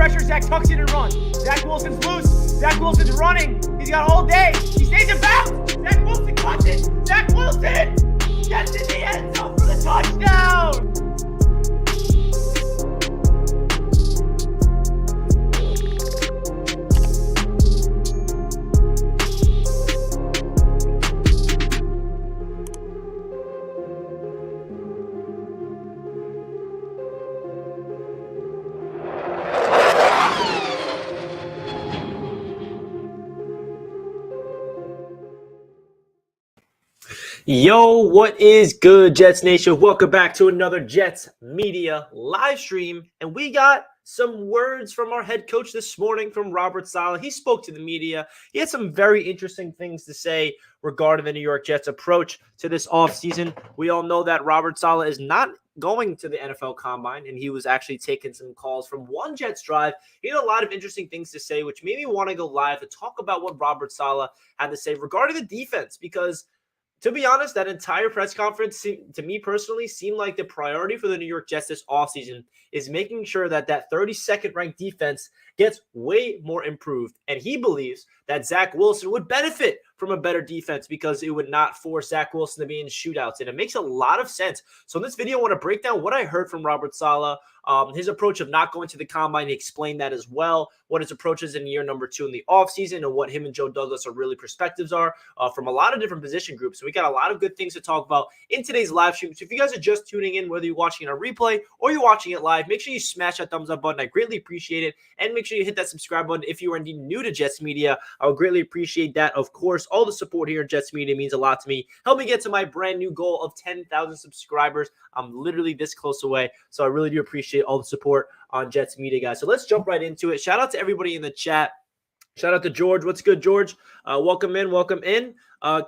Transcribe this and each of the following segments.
pressure, Zach tucks in and runs. Zach Wilson's loose. Zach Wilson's running. He's got all day. He stays in bounds. Zach Wilson cuts it. Zach Wilson gets in the end zone for the touchdown. Yo, what is good, Jets Nation? Welcome back to another Jets Media live stream. And we got some words from our head coach this morning from Robert Saleh. He spoke to the media. He had some very interesting things to say regarding the New York Jets' approach to this offseason. We all know that Robert Saleh is not going to the NFL Combine, and he was actually taking some calls from one Jets drive. He had a lot of interesting things to say, which made me want to go live to talk about what Robert Saleh had to say regarding the defense, because to be honest, that entire press conference, to me personally, seemed like the priority for the New York Jets this offseason is making sure that that 32nd ranked defense gets way more improved. And he believes that Zach Wilson would benefit from a better defense because it would not force Zach Wilson to be in shootouts. And it makes a lot of sense. So in this video, I want to break down what I heard from Robert Saleh, his approach of not going to the Combine. He explained that as well, what his approach is in year number 2 in the offseason, and what him and Joe Douglas are really perspectives are from a lot of different position groups. So we got a lot of good things to talk about in today's live stream. So if you guys are just tuning in, whether you're watching it on replay or you're watching it live, make sure you smash that thumbs up button. I greatly appreciate it. And make sure you hit that subscribe button if you are indeed new to Jets Media. I would greatly appreciate that. Of course, all the support here at Jets Media means a lot to me. Help me get to my brand new goal of 10,000 subscribers. I'm literally this close away. So I really do appreciate all the support on Jets Media, guys. So let's jump right into it. Shout out to everybody in the chat. Shout out to George. What's good, George? Welcome in. Welcome in.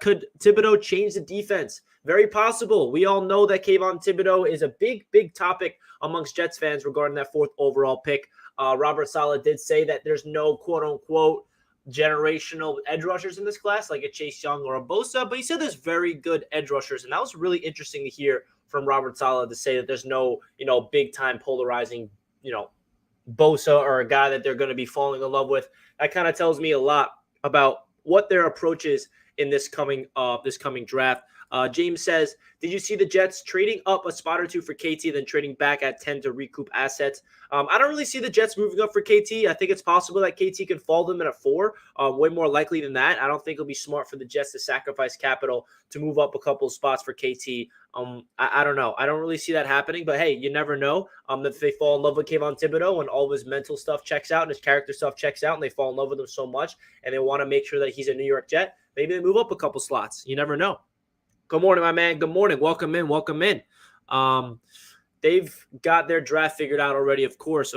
Could Thibodeau change the defense? Very possible. We all know that Kayvon Thibodeau is a big, big topic amongst Jets fans regarding that 4th overall pick. Robert Saleh did say that there's no quote-unquote generational edge rushers in this class, like a Chase Young or a Bosa, but he said there's very good edge rushers, and that was really interesting to hear from Robert Saleh, to say that there's no, big-time polarizing, Bosa or a guy that they're going to be falling in love with. That kind of tells me a lot about what their approach is in this coming draft. James says, did you see the Jets trading up a spot or two for KT, then trading back at 10 to recoup assets? I don't really see the Jets moving up for KT. I think it's possible that KT could fall them at a 4, way more likely than that. I don't think it'll be smart for the Jets to sacrifice capital to move up a couple of spots for KT. I don't know. I don't really see that happening, but hey, you never know. If they fall in love with Kayvon Thibodeau and all of his mental stuff checks out and his character stuff checks out and they fall in love with him so much and they want to make sure that he's a New York Jet, maybe they move up a couple slots. You never know. Good morning, my man. Good morning. Welcome in. Welcome in. They've got their draft figured out already, of course.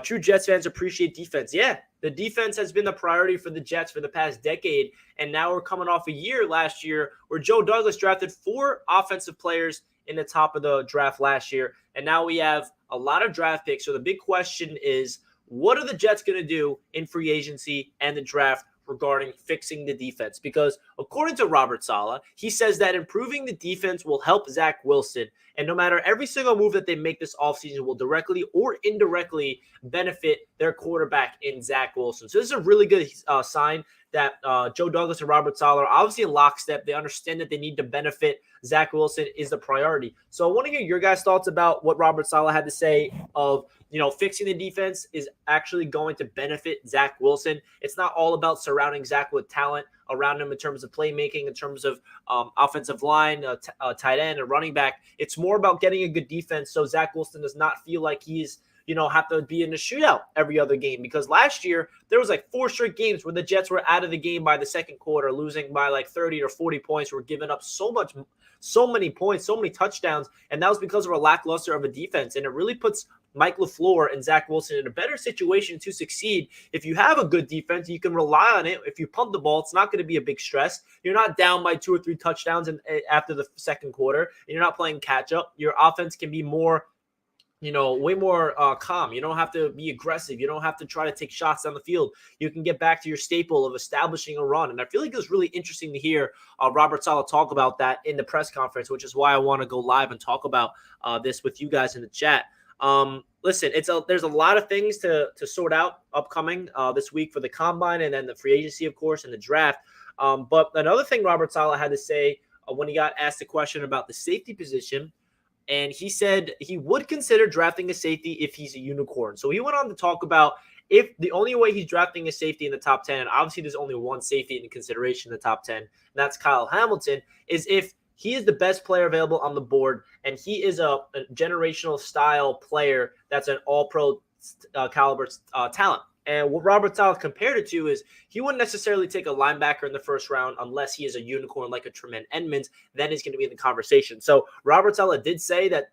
True Jets fans appreciate defense. Yeah, the defense has been the priority for the Jets for the past decade, and now we're coming off a year last year where Joe Douglas drafted 4 offensive players in the top of the draft last year, and now we have a lot of draft picks. So the big question is, what are the Jets going to do in free agency and the draft regarding fixing the defense? Because according to Robert Saleh, he says that improving the defense will help Zach Wilson. And no matter every single move that they make this offseason will directly or indirectly benefit their quarterback in Zach Wilson. So this is a really good sign that Joe Douglas and Robert Saleh are obviously in lockstep. They understand that they need to benefit Zach Wilson is the priority. So I want to hear your guys' thoughts about what Robert Saleh had to say of, fixing the defense is actually going to benefit Zach Wilson. It's not all about surrounding Zach with talent around him in terms of playmaking, in terms of offensive line, tight end, and running back. It's more about getting a good defense so Zach Wilson does not feel like he's have to be in a shootout every other game. Because last year, there was like 4 straight games where the Jets were out of the game by the second quarter, losing by like 30 or 40 points. We're giving up so many points, so many touchdowns. And that was because of a lackluster of a defense. And it really puts Mike LaFleur and Zach Wilson in a better situation to succeed. If you have a good defense, you can rely on it. If you pump the ball, it's not going to be a big stress. You're not down by 2 or 3 touchdowns after the second quarter, and you're not playing catch up. Your offense can be more way more calm. You don't have to be aggressive. You don't have to try to take shots down the field. You can get back to your staple of establishing a run. And I feel like it was really interesting to hear Robert Saleh talk about that in the press conference, which is why I want to go live and talk about this with you guys in the chat. Listen, there's a lot of things to sort out upcoming this week for the combine and then the free agency, of course, and the draft. But another thing Robert Saleh had to say when he got asked a question about the safety position, and he said he would consider drafting a safety if he's a unicorn. So he went on to talk about if the only way he's drafting a safety in the top 10, and obviously there's only one safety in consideration in the top 10, and that's Kyle Hamilton, is if he is the best player available on the board, and he is a generational style player that's an all-pro caliber talent. And what Robert Saleh compared it to is he wouldn't necessarily take a linebacker in the first round unless he is a unicorn like a Tremaine Edmonds. Then he's going to be in the conversation. So Robert Saleh did say that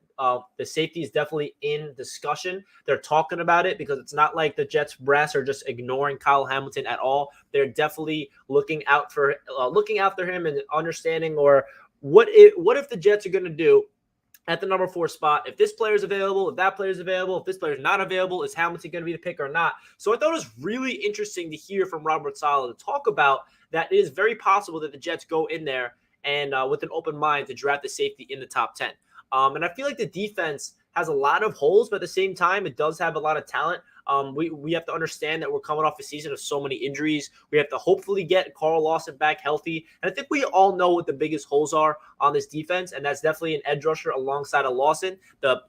the safety is definitely in discussion. They're talking about it because it's not like the Jets brass are just ignoring Kyle Hamilton at all. They're definitely looking after him and understanding or what if the Jets are going to do at the number 4 spot. If this player is available, if that player is available, if this player is not available, is Hamilton going to be the pick or not? So I thought it was really interesting to hear from Robert Saleh to talk about that. It is very possible that the Jets go in there and with an open mind to draft the safety in the top 10. And I feel like the defense has a lot of holes, but at the same time, it does have a lot of talent. We have to understand that we're coming off a season of so many injuries. We have to hopefully get Carl Lawson back healthy. And I think we all know what the biggest holes are on this defense, and that's definitely an edge rusher alongside of Lawson.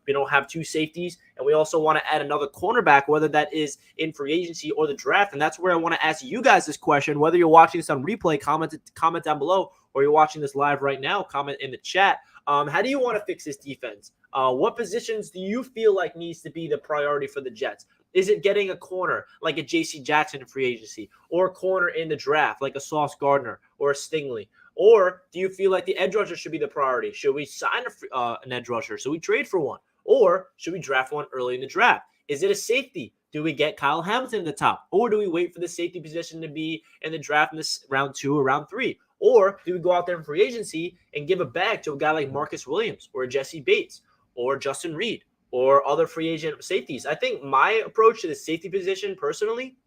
We don't have 2 safeties, and we also want to add another cornerback, whether that is in free agency or the draft. And that's where I want to ask you guys this question. Whether you're watching this on replay, comment down below, or you're watching this live right now, comment in the chat. How do you want to fix this defense? What positions do you feel like needs to be the priority for the Jets? Is it getting a corner like a J.C. Jackson in free agency, or a corner in the draft like a Sauce Gardner or a Stingley? Or do you feel like the edge rusher should be the priority? Should we sign an edge rusher? Should we trade for one? Or should we draft one early in the draft? Is it a safety? Do we get Kyle Hamilton at the top? Or do we wait for the safety position to be in the draft in this round 2 or round 3? Or do we go out there in free agency and give a bag to a guy like Marcus Williams or Jesse Bates or Justin Reed or other free agent safeties? I think my approach to the safety position personally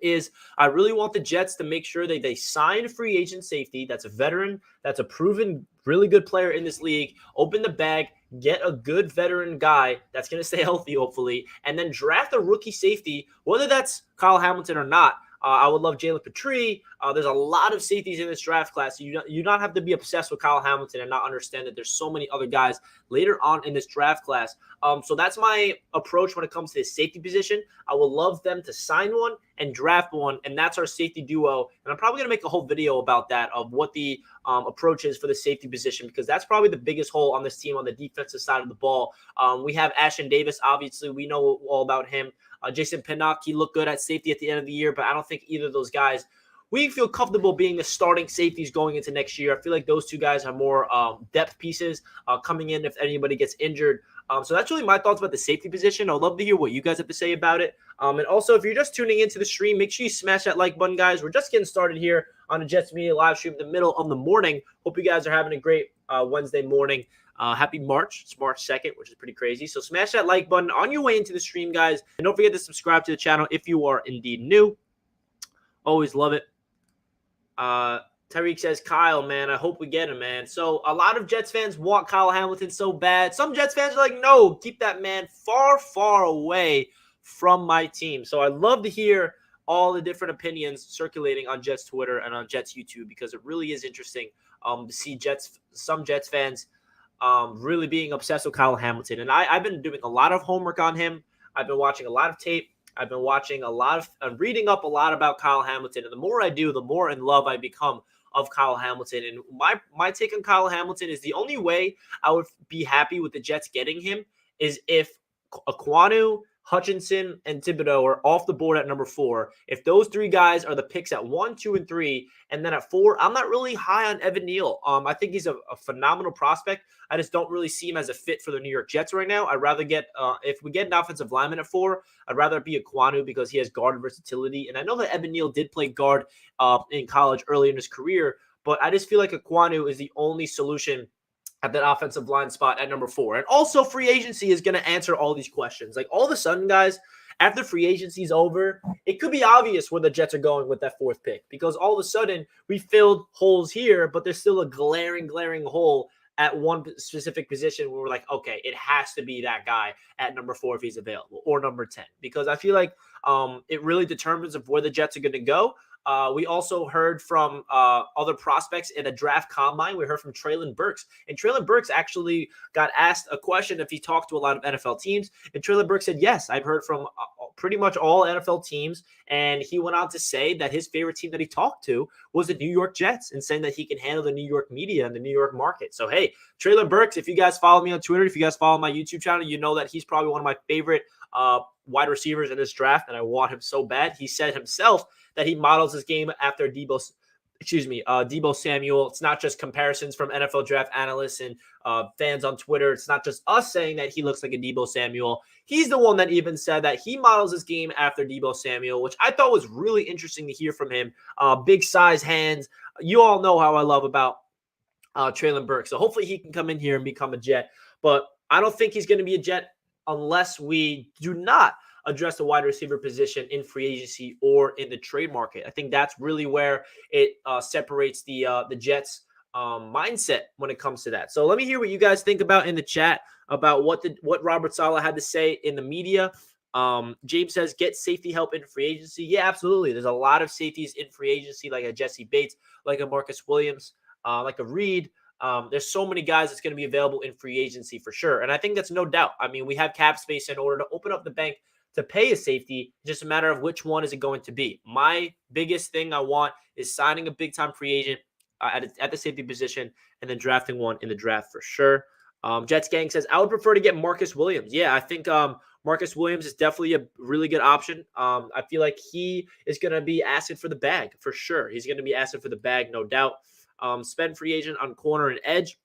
is I really want the Jets to make sure that they sign a free agent safety that's a veteran, that's a proven really good player in this league, open the bag, get a good veteran guy that's going to stay healthy, hopefully, and then draft a rookie safety, whether that's Kyle Hamilton or not. I would love Jalen Petrie. There's a lot of safeties in this draft class. So you not have to be obsessed with Kyle Hamilton and not understand that there's so many other guys later on in this draft class. So that's my approach when it comes to the safety position. I would love them to sign one and draft one, and that's our safety duo. And I'm probably going to make a whole video about that, of what the approach is for the safety position, because that's probably the biggest hole on this team on the defensive side of the ball. We have Ashton Davis. Obviously, we know all about him. Jason Pinnock, he looked good at safety at the end of the year, but I don't think either of those guys, we feel comfortable being the starting safeties going into next year. I feel like those two guys are more depth pieces coming in if anybody gets injured. So that's really my thoughts about the safety position. I'd love to hear what you guys have to say about it. And also, if you're just tuning into the stream, make sure you smash that like button, guys. We're just getting started here on the Jets Media live stream in the middle of the morning. Hope you guys are having a great Wednesday morning. Happy March. It's March 2nd, which is pretty crazy. So smash that like button on your way into the stream, guys. And don't forget to subscribe to the channel if you are indeed new. Always love it. Tyreek says, Kyle, man, I hope we get him, man. So a lot of Jets fans want Kyle Hamilton so bad. Some Jets fans are like, no, keep that man far, far away from my team. So I'd love to hear all the different opinions circulating on Jets Twitter and on Jets YouTube, because it really is interesting to see some Jets fans really being obsessed with Kyle Hamilton. And I've been doing a lot of homework on him. I've been watching a lot of tape. I've been watching a lot of reading up a lot about Kyle Hamilton. And the more I do, the more in love I become of Kyle Hamilton. And my take on Kyle Hamilton is the only way I would be happy with the Jets getting him is if Aquanu, Hutchinson, and Thibodeau are off the board at number 4. If those 3 guys are the picks at 1, 2, and 3, and then at 4, I'm not really high on Evan Neal. I think he's a phenomenal prospect. I just don't really see him as a fit for the New York Jets right now. I'd rather get, if we get an offensive lineman at 4, I'd rather it be Aquanu because he has guard versatility. And I know that Evan Neal did play guard in college early in his career, but I just feel like Aquanu is the only solution at that offensive line spot at number 4. And also free agency is going to answer all these questions. Like all of a sudden, guys, after free agency is over, it could be obvious where the Jets are going with that 4th pick, because all of a sudden we filled holes here, but there's still a glaring hole at one specific position where we're like, okay, it has to be that guy at number 4 if he's available, or number 10, because I feel like it really determines of where the Jets are going to go. We also heard from other prospects in a draft combine. We heard from Treylon Burks. And Treylon Burks actually got asked a question if he talked to a lot of NFL teams. And Treylon Burks said, yes, I've heard from pretty much all NFL teams. And he went on to say that his favorite team that he talked to was the New York Jets, and saying that he can handle the New York media and the New York market. So, hey, Treylon Burks, if you guys follow me on Twitter, if you guys follow my YouTube channel, you know that he's probably one of my favorite wide receivers in this draft, and I want him so bad. He said himself that he models his game after Deebo Samuel. It's not just comparisons from NFL draft analysts and fans on Twitter. It's not just us saying that he looks like a Deebo Samuel. He's the one that even said that he models his game after Deebo Samuel, which I thought was really interesting to hear from him. Big size, hands. You all know how I love about Treylon Burks. So hopefully he can come in here and become a Jet. But I don't think he's going to be a Jet unless we do not address the wide receiver position in free agency or in the trade market. I think that's really where it separates the Jets mindset when it comes to that. So let me hear what you guys think about in the chat about what Robert Saleh had to say in the media. James says, get safety help in free agency. Yeah, absolutely. There's a lot of safeties in free agency, like a Jesse Bates, like a Marcus Williams, like a Reed. There's so many guys that's going to be available in free agency for sure. And I think that's no doubt. I mean, we have cap space in order to open up the bank to pay a safety. Just a matter of which one is it going to be. My biggest thing I want is signing a big-time free agent at the safety position, and then drafting one in the draft for sure. Jets Gang says, I would prefer to get Marcus Williams. Yeah, I think Marcus Williams is definitely a really good option. I feel like he is going to be asking for the bag for sure. He's going to be asking for the bag, no doubt. Spend free agent on corner and edge.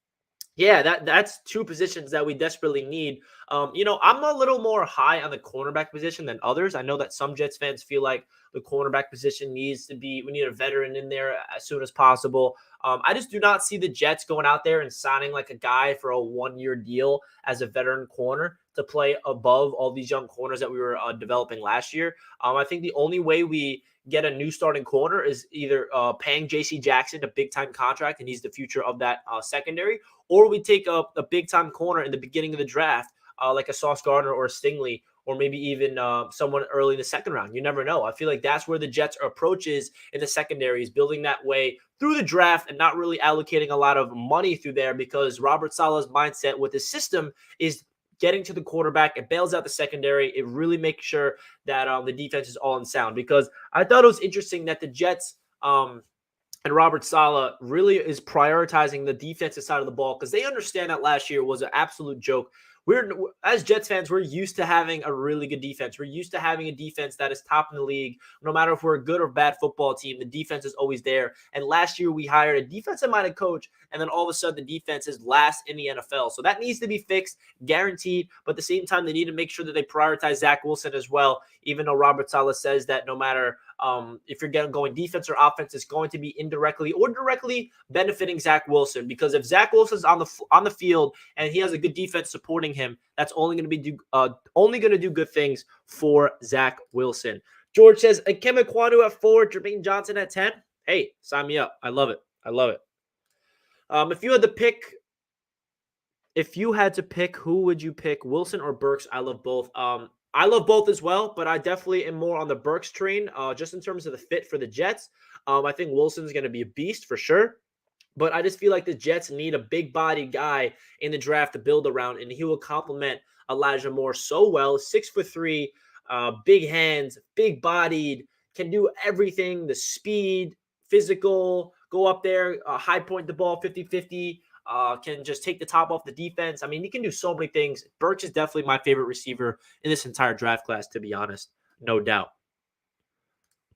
Yeah, that's two positions that we desperately need. I'm a little more high on the cornerback position than others. I know that some Jets fans feel like the cornerback position we need a veteran in there as soon as possible. I just do not see the Jets going out there and signing like a guy for a 1-year deal as a veteran corner to play above all these young corners that we were developing last year. I think the only way we get a new starting corner is either paying J.C. Jackson a big-time contract, and he's the future of that secondary, or we take a big-time corner in the beginning of the draft, like a Sauce Gardner or a Stingley, or maybe even someone early in the second round. You never know. I feel like that's where the Jets' approach is in the secondary, is building that way through the draft and not really allocating a lot of money through there, because Robert Saleh's mindset with his system is getting to the quarterback. It bails out the secondary. It really makes sure that the defense is all in sound, because I thought it was interesting that the Jets and Robert Saleh really is prioritizing the defensive side of the ball, because they understand that last year was an absolute joke. As Jets fans, we're used to having a really good defense. We're used to having a defense that is top in the league. No matter if we're a good or bad football team, the defense is always there. And last year we hired a defensive-minded coach, and then all of a sudden the defense is last in the NFL. So that needs to be fixed, guaranteed. But at the same time, they need to make sure that they prioritize Zach Wilson as well, even though Robert Saleh says that no matter if you're going defense or offense, it's going to be indirectly or directly benefiting Zach Wilson. Because if Zach Wilson's on the field and he has a good defense supporting him, that's only going to do good things for Zach Wilson. George says, Kevin Kwanu at 4, Jermaine Johnson at 10. Hey, sign me up. I love it. If you had to pick, who would you pick, Wilson or Burks? I love both. I love both as well, but I definitely am more on the Burks train, just in terms of the fit for the Jets. I think Wilson's going to be a beast for sure, but I just feel like the Jets need a big-bodied guy in the draft to build around, and he will complement Elijah Moore so well. 6'3", big hands, big-bodied, can do everything, the speed, physical, go up there, high point the ball 50-50. Can just take the top off the defense. I mean, he can do so many things. Burks is definitely my favorite receiver in this entire draft class, to be honest. No doubt.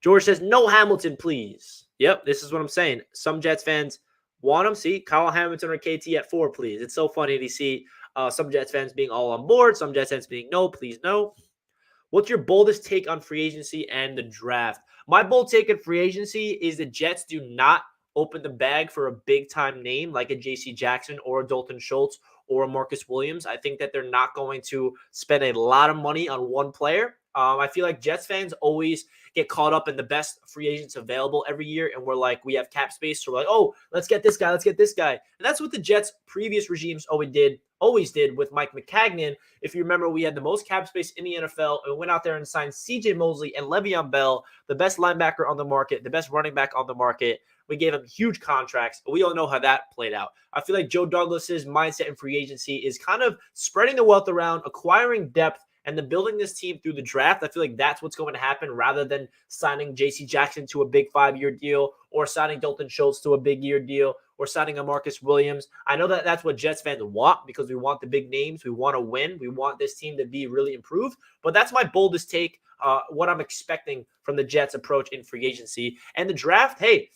George says, no Hamilton, please. Yep, this is what I'm saying. Some Jets fans want him. See, Kyle Hamilton or KT at 4, please. It's so funny to see some Jets fans being all on board, some Jets fans being no, please no. What's your boldest take on free agency and the draft? My bold take on free agency is the Jets do not open the bag for a big-time name like a J.C. Jackson or a Dalton Schultz or a Marcus Williams. I think that they're not going to spend a lot of money on one player. I feel like Jets fans always get caught up in the best free agents available every year, and we're like, we have cap space, so we're like, oh, let's get this guy, and that's what the Jets' previous regimes always did with Mike McCagnon. If you remember, we had the most cap space in the NFL, and we went out there and signed C.J. Mosley and Le'Veon Bell, the best linebacker on the market, the best running back on the market. We gave him huge contracts. We all know how that played out. I feel like Joe Douglas's mindset in free agency is kind of spreading the wealth around, acquiring depth, and then building this team through the draft. I feel like that's what's going to happen rather than signing J.C. Jackson to a big 5-year deal or signing Dalton Schultz to a big year deal or signing a Marcus Williams. I know that that's what Jets fans want because we want the big names. We want to win. We want this team to be really improved. But that's my boldest take, what I'm expecting from the Jets' approach in free agency. And the draft, hey,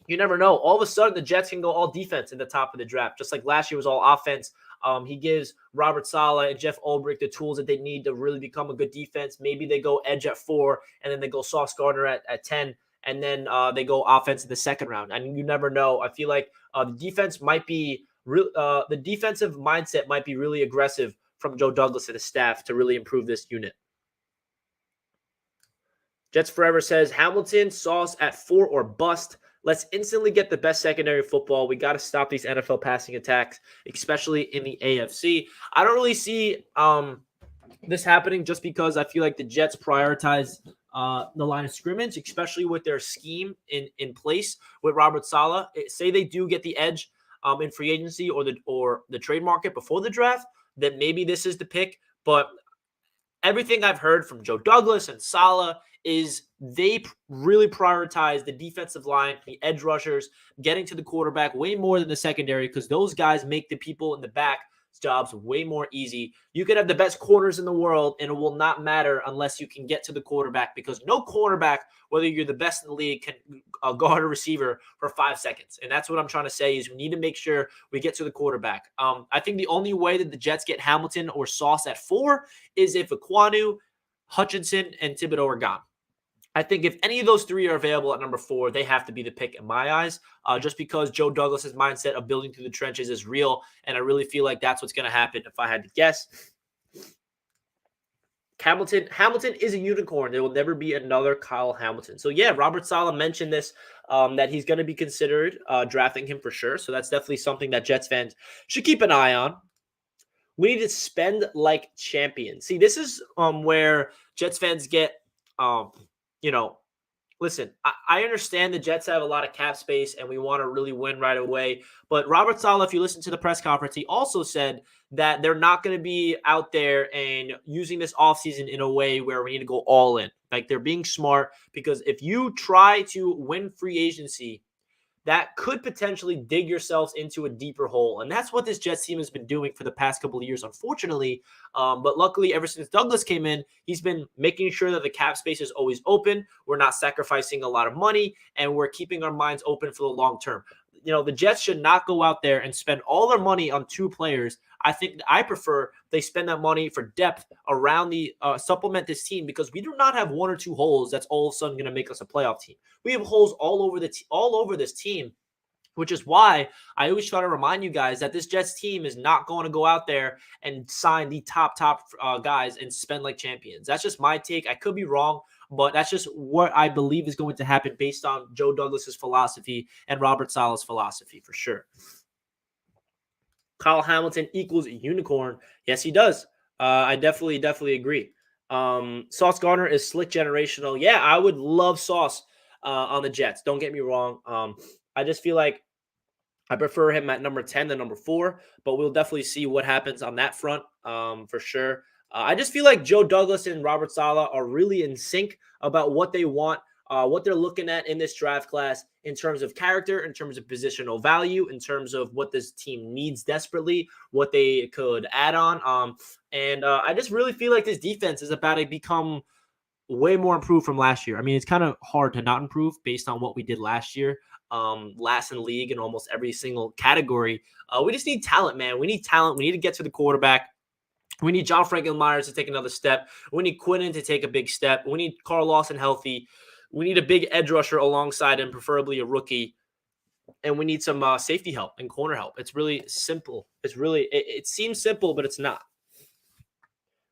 you never know. All of a sudden, the Jets can go all defense in the top of the draft, just like last year was all offense. He gives Robert Saleh and Jeff Ulbrich the tools that they need to really become a good defense. Maybe they go edge at 4, and then they go Sauce Gardner at 10, and then they go offense in the second round. And you never know. I feel like the defense might be the defensive mindset might be really aggressive from Joe Douglas and his staff to really improve this unit. Jets Forever says Hamilton, Sauce at 4 or bust. Let's instantly get the best secondary football. We got to stop these NFL passing attacks, especially in the AFC. I don't really see this happening just because I feel like the Jets prioritize the line of scrimmage, especially with their scheme in place with Robert Saleh. Say they do get the edge in free agency or the trade market before the draft, then maybe this is the pick. But everything I've heard from Joe Douglas and Saleh is they really prioritize the defensive line, the edge rushers, getting to the quarterback way more than the secondary because those guys make the people in the back jobs way more easy. You could have the best corners in the world, and it will not matter unless you can get to the quarterback because no cornerback, whether you're the best in the league, can guard a receiver for 5 seconds. And that's what I'm trying to say is we need to make sure we get to the quarterback. I think the only way that the Jets get Hamilton or Sauce at 4 is if Ekwonu, Hutchinson, and Thibodeau are gone. I think if any of those 3 are available at number 4, they have to be the pick in my eyes, just because Joe Douglas's mindset of building through the trenches is real, and I really feel like that's what's going to happen if I had to guess. Hamilton is a unicorn. There will never be another Kyle Hamilton. So, yeah, Robert Saleh mentioned this, that he's going to be considered drafting him for sure. So that's definitely something that Jets fans should keep an eye on. We need to spend like champions. See, this is where Jets fans get listen, I understand the Jets have a lot of cap space and we want to really win right away. But Robert Saleh, if you listen to the press conference, he also said that they're not going to be out there and using this offseason in a way where we need to go all in. Like they're being smart because if you try to win free agency, that could potentially dig yourselves into a deeper hole. And that's what this Jets team has been doing for the past couple of years, unfortunately. But luckily, ever since Douglas came in, he's been making sure that the cap space is always open. We're not sacrificing a lot of money, and we're keeping our minds open for the long term. The Jets should not go out there and spend all their money on 2 players. I prefer they spend that money for depth around the supplement this team because we do not have 1 or 2 holes that's all of a sudden going to make us a playoff team. We have holes all over this team, which is why I always try to remind you guys that this Jets team is not going to go out there and sign the top guys and spend like champions. That's just my take. I could be wrong, but that's just what I believe is going to happen based on Joe Douglas's philosophy and Robert Saleh's philosophy for sure. Kyle Hamilton equals a unicorn. Yes, he does. I definitely agree. Sauce Gardner is slick generational. Yeah, I would love Sauce on the Jets. Don't get me wrong. I just feel like I prefer him at number 10 than number 4, but we'll definitely see what happens on that front for sure. I just feel like Joe Douglas and Robert Saleh are really in sync about what they want, what they're looking at in this draft class in terms of character, in terms of positional value, in terms of what this team needs desperately, what they could add on. And I just really feel like this defense is about to become way more improved from last year. I mean, it's kind of hard to not improve based on what we did last year. Last in the league in almost every single category. We just need talent, man. We need talent. We need to get to the quarterback. We need John Franklin Myers to take another step. We need Quinnen to take a big step. We need Carl Lawson healthy. We need a big edge rusher alongside him, preferably a rookie. And we need some safety help and corner help. It's really simple. It seems simple, but it's not.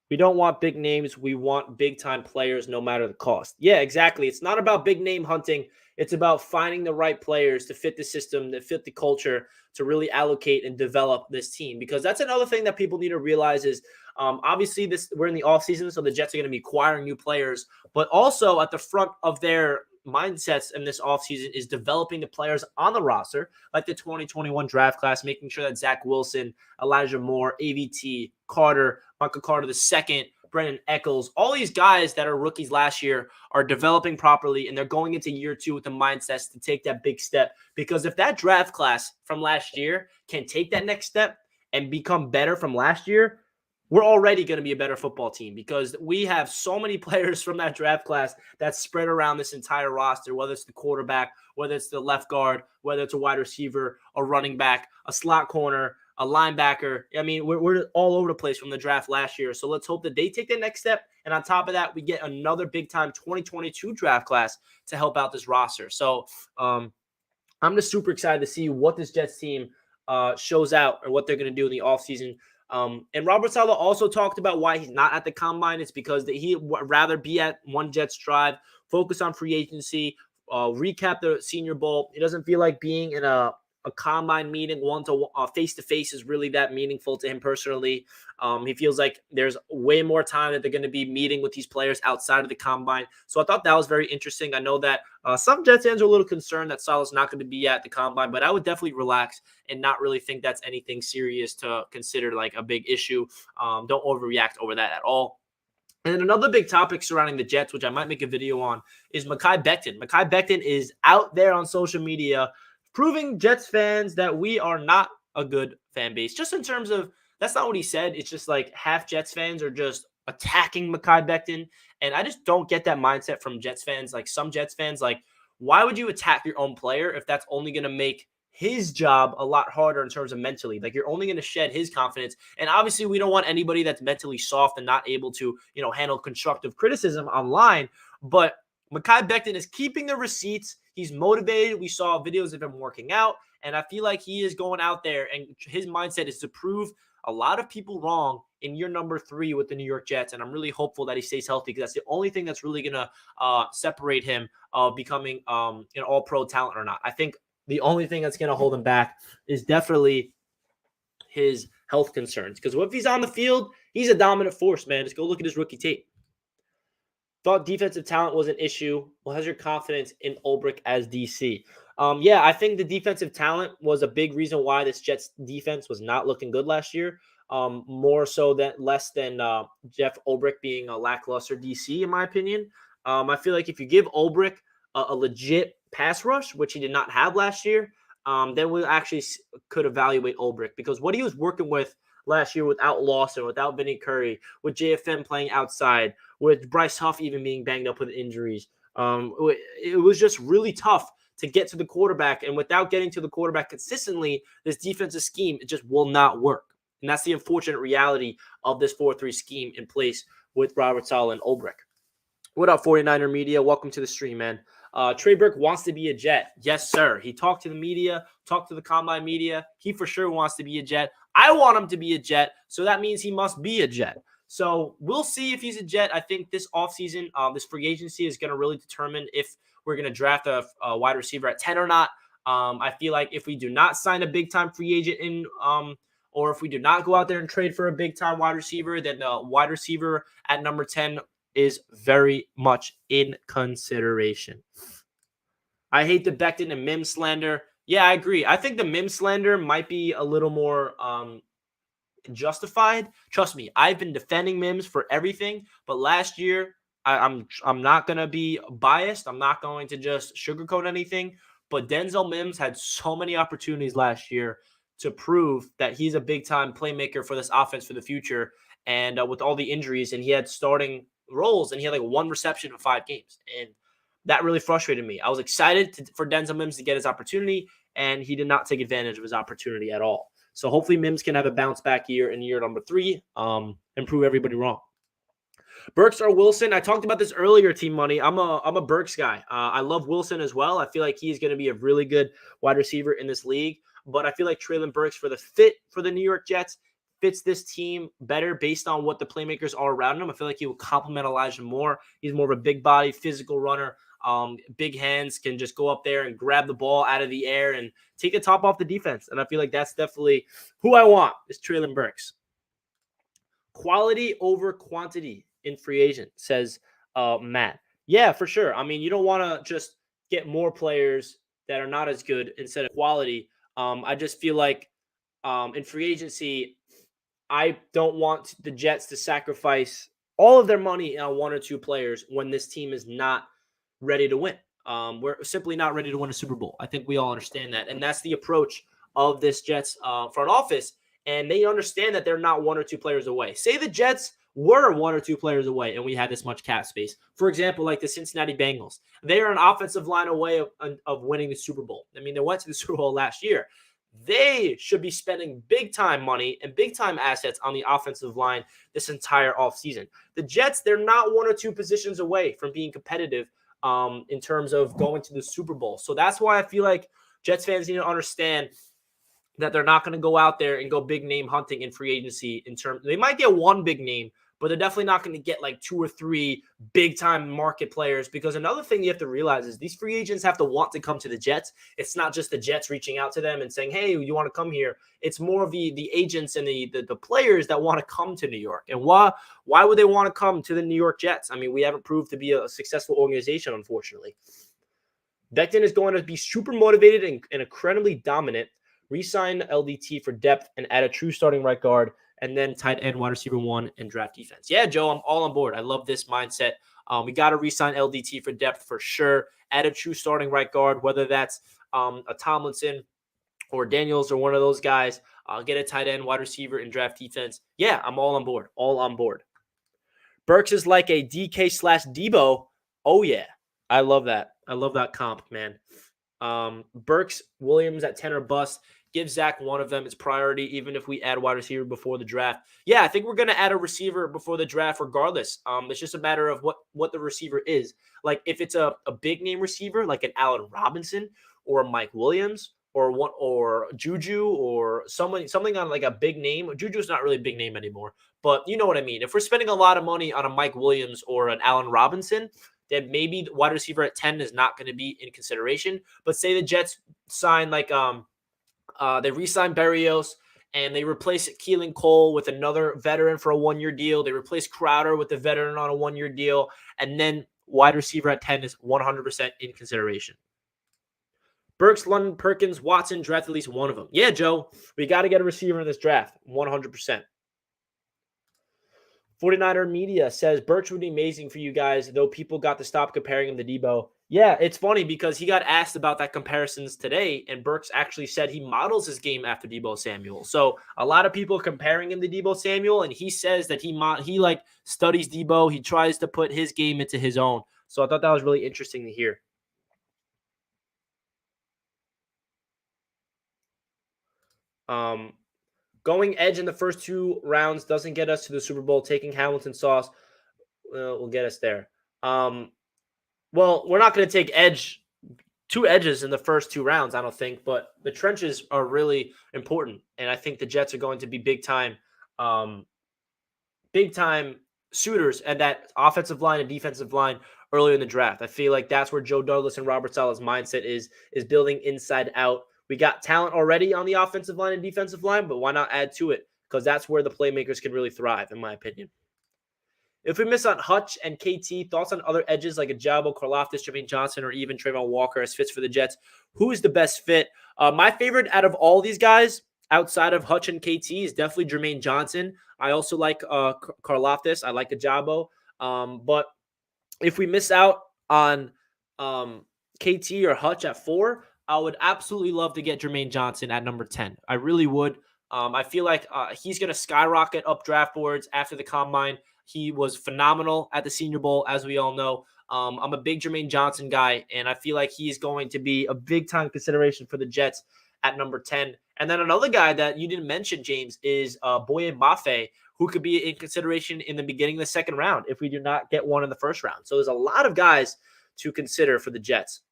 We don't want big names. We want big time players no matter the cost. Yeah, exactly. It's not about big name hunting. It's about finding the right players to fit the system, that fit the culture, to really allocate and develop this team. Because that's another thing that people need to realize is obviously we're in the offseason, so the Jets are going to be acquiring new players, but also at the front of their mindsets in this offseason is developing the players on the roster, like the 2021 draft class, making sure that Zach Wilson, Elijah Moore, AVT, Carter, Michael Carter II, Brendan Eccles, all these guys that are rookies last year are developing properly, and they're going into year 2 with the mindsets to take that big step. Because if that draft class from last year can take that next step and become better from last year, we're already going to be a better football team, because we have so many players from that draft class that's spread around this entire roster, whether it's the quarterback, whether it's the left guard, whether it's a wide receiver, a running back, a slot corner, a linebacker. I mean, we're all over the place from the draft last year. So let's hope that they take the next step. And on top of that, we get another big-time 2022 draft class to help out this roster. So I'm just super excited to see what this Jets team shows out and what they're going to do in the offseason. And Robert Saleh also talked about why he's not at the combine. It's because he'd rather be at one Jets drive, focus on free agency, recap the Senior Bowl. He doesn't feel like being in a combine meeting face-to-face is really that meaningful to him personally. He feels like there's way more time that they're going to be meeting with these players outside of the combine. So I thought that was very interesting. I know that some Jets fans are a little concerned that Saleh's not going to be at the combine, but I would definitely relax and not really think that's anything serious to consider like a big issue. Don't overreact over that at all. And then another big topic surrounding the Jets, which I might make a video on, is Mekhi Becton. Mekhi Becton is out there on social media proving Jets fans that we are not a good fan base. Just in terms of, that's not what he said. It's just like half Jets fans are just attacking Mekhi Becton. And I just don't get that mindset from Jets fans. Like some Jets fans, like, why would you attack your own player if that's only going to make his job a lot harder in terms of mentally? Like, you're only going to shed his confidence. And obviously we don't want anybody that's mentally soft and not able to, handle constructive criticism online. But Mekhi Becton is keeping the receipts. He's motivated. We saw videos of him working out, and I feel like he is going out there, and his mindset is to prove a lot of people wrong in year number 3 with the New York Jets, and I'm really hopeful that he stays healthy, because that's the only thing that's really going to separate him of becoming an all-pro talent or not. I think the only thing that's going to hold him back is definitely his health concerns, because if he's on the field, he's a dominant force, man. Just go look at his rookie tape. Thought defensive talent was an issue. Well, has your confidence in Ulbrich as DC? Yeah, I think the defensive talent was a big reason why this Jets defense was not looking good last year. More so than less than Jeff Ulbrich being a lackluster DC, in my opinion. I feel like if you give Ulbrich a legit pass rush, which he did not have last year, then we actually could evaluate Ulbrich, because what he was working with last year without Lawson, without Vinny Curry, with JFM playing outside, with Bryce Huff even being banged up with injuries. It was just really tough to get to the quarterback. And without getting to the quarterback consistently, this defensive scheme, it just will not work. And that's the unfortunate reality of this 4-3 scheme in place with Robert Saleh and Ulbrich. What up, 49er Media? Welcome to the stream, man. Trey Burke wants to be a Jet. Yes, sir. He talked to the media, talked to the Combine media. He for sure wants to be a Jet. I want him to be a Jet, so that means he must be a Jet. So we'll see if he's a Jet. I think this offseason, this free agency is going to really determine if we're going to draft a wide receiver at 10 or not. I feel like if we do not sign a big-time free agent in or if we do not go out there and trade for a big-time wide receiver, then the wide receiver at number 10 is very much in consideration. I hate the Becton and Mims slander. Yeah, I agree. I think the Mims slander might be a little more justified. Trust me, I've been defending Mims for everything, but last year I'm not gonna be biased. I'm not going to just sugarcoat anything. But Denzel Mims had so many opportunities last year to prove that he's a big-time playmaker for this offense for the future. And with all the injuries, and he had starting roles, and he had like 1 reception in 5 games, and that really frustrated me. I was excited for Denzel Mims to get his opportunity, and he did not take advantage of his opportunity at all. So hopefully Mims can have a bounce back year in year number 3 and prove everybody wrong. Burks or Wilson? I talked about this earlier, Team Money. I'm a Burks guy. I love Wilson as well. I feel like he's going to be a really good wide receiver in this league. But I feel like Treylon Burks for the fit for the New York Jets fits this team better based on what the playmakers are around him. I feel like he will complement Elijah Moore. He's more of a big body, physical runner. Big hands, can just go up there and grab the ball out of the air and take the top off the defense. And I feel like that's definitely who I want is Treylon Burks. Quality over quantity in free agent, says Matt. Yeah, for sure. I mean, you don't want to just get more players that are not as good instead of quality. I just feel like in free agency, I don't want the Jets to sacrifice all of their money on one or two players when this team is not ready to win. We're simply not ready to win a Super Bowl. I think we all understand that. And that's the approach of this Jets front office. And they understand that they're not one or two players away. Say the Jets were one or two players away and we had this much cap space. For example, like the Cincinnati Bengals. They are an offensive line away of winning the Super Bowl. I mean, they went to the Super Bowl last year. They should be spending big-time money and big-time assets on the offensive line this entire offseason. The Jets, they're not one or two positions away from being competitive in terms of going to the Super Bowl. So that's why I feel like Jets fans need to understand that they're not going to go out there and go big name hunting in free agency. They might get one big name, but they're definitely not going to get like two or three big time market players, because another thing you have to realize is these free agents have to want to come to the Jets. It's not just the Jets reaching out to them and saying, hey, you want to come here? It's more of the agents and the players that want to come to New York. And why would they want to come to the New York Jets? I mean, we haven't proved to be a successful organization, unfortunately. Becton is going to be super motivated and incredibly dominant. Resign LDT for depth and add a true starting right guard, and then tight end, wide receiver 1, and draft defense. Yeah, Joe, I'm all on board. I love this mindset. We got to resign LDT for depth for sure. Add a true starting right guard, whether that's a Tomlinson or Daniels or one of those guys. Get a tight end, wide receiver, and draft defense. Yeah, I'm all on board. All on board. Burks is like a DK/Debo. Oh, yeah. I love that. I love that comp, man. Burks, Williams at 10 or bust. Give Zach one of them. It's priority, even if we add wide receiver before the draft. Yeah, I think we're going to add a receiver before the draft regardless. It's just a matter of what the receiver is. Like if it's a big name receiver, like an Allen Robinson or a Mike Williams or Juju or something on like a big name. Juju's not really a big name anymore, but you know what I mean. If we're spending a lot of money on a Mike Williams or an Allen Robinson, then maybe the wide receiver at 10 is not going to be in consideration. But say the Jets sign like they re-sign Berrios and they replace Keelan Cole with another veteran for a 1-year deal. They replace Crowder with a veteran on a 1-year deal. And then wide receiver at 10 is 100% in consideration. Burks, London, Perkins, Watson, draft at least one of them. Yeah, Joe, we got to get a receiver in this draft, 100%. 49er Media says Burks would be amazing for you guys, though people got to stop comparing him to Debo. Yeah, it's funny because he got asked about that comparisons today, and Burks actually said he models his game after Debo Samuel. So a lot of people comparing him to Debo Samuel, and he says that he like studies Debo. He tries to put his game into his own. So I thought that was really interesting to hear. Going edge in the first 2 rounds doesn't get us to the Super Bowl. Taking Hamilton Sauce will get us there. Well, we're not going to take 2 edges in the first 2 rounds, I don't think, but the trenches are really important. And I think the Jets are going to be big time suitors at that offensive line and defensive line earlier in the draft. I feel like that's where Joe Douglas and Robert Saleh's mindset is building inside out. We got talent already on the offensive line and defensive line, but why not add to it? Because that's where the playmakers can really thrive, in my opinion. If we miss on Hutch and KT, thoughts on other edges like Ajabo, Karlaftis, Jermaine Johnson, or even Trayvon Walker as fits for the Jets? Who is the best fit? My favorite out of all these guys, outside of Hutch and KT, is definitely Jermaine Johnson. I also like Karlaftis. I like Ajabo. But if we miss out on KT or Hutch at 4, I would absolutely love to get Jermaine Johnson at number 10. I really would. I feel like he's going to skyrocket up draft boards after the combine. He was phenomenal at the Senior Bowl, as we all know. I'm a big Jermaine Johnson guy, and I feel like he's going to be a big-time consideration for the Jets at number 10. And then another guy that you didn't mention, James, is Boye Mafe, who could be in consideration in the beginning of the second round if we do not get one in the first round. So there's a lot of guys to consider for the Jets.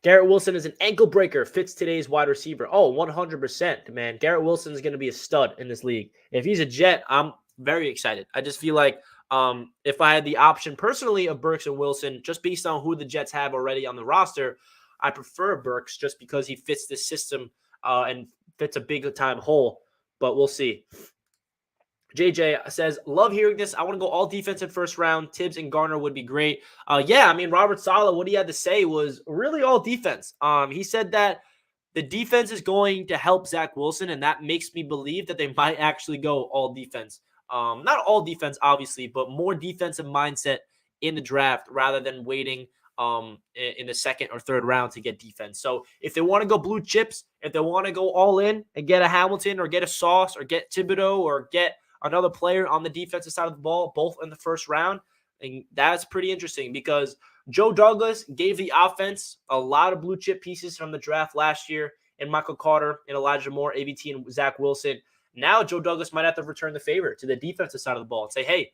Garrett Wilson is an ankle breaker, fits today's wide receiver. Oh, 100%, man. Garrett Wilson is going to be a stud in this league. If he's a Jet, I'm very excited. I just feel like if I had the option personally of Burks and Wilson, just based on who the Jets have already on the roster, I prefer Burks just because he fits this system and fits a big-time hole. But we'll see. JJ says, love hearing this. I want to go all defensive first round. Tibbs and Garner would be great. Yeah, I mean, Robert Saleh, what he had to say was really all defense. He said that the defense is going to help Zach Wilson, and that makes me believe that they might actually go all defense. Not all defense, obviously, but more defensive mindset in the draft rather than waiting in the second or third round to get defense. So if they want to go blue chips, if they want to go all in and get a Hamilton or get a Sauce or get Thibodeau or get another player on the defensive side of the ball, both in the first round, and that's pretty interesting because Joe Douglas gave the offense a lot of blue chip pieces from the draft last year in Michael Carter and Elijah Moore, AVT, and Zach Wilson. Now Joe Douglas might have to return the favor to the defensive side of the ball and say, hey,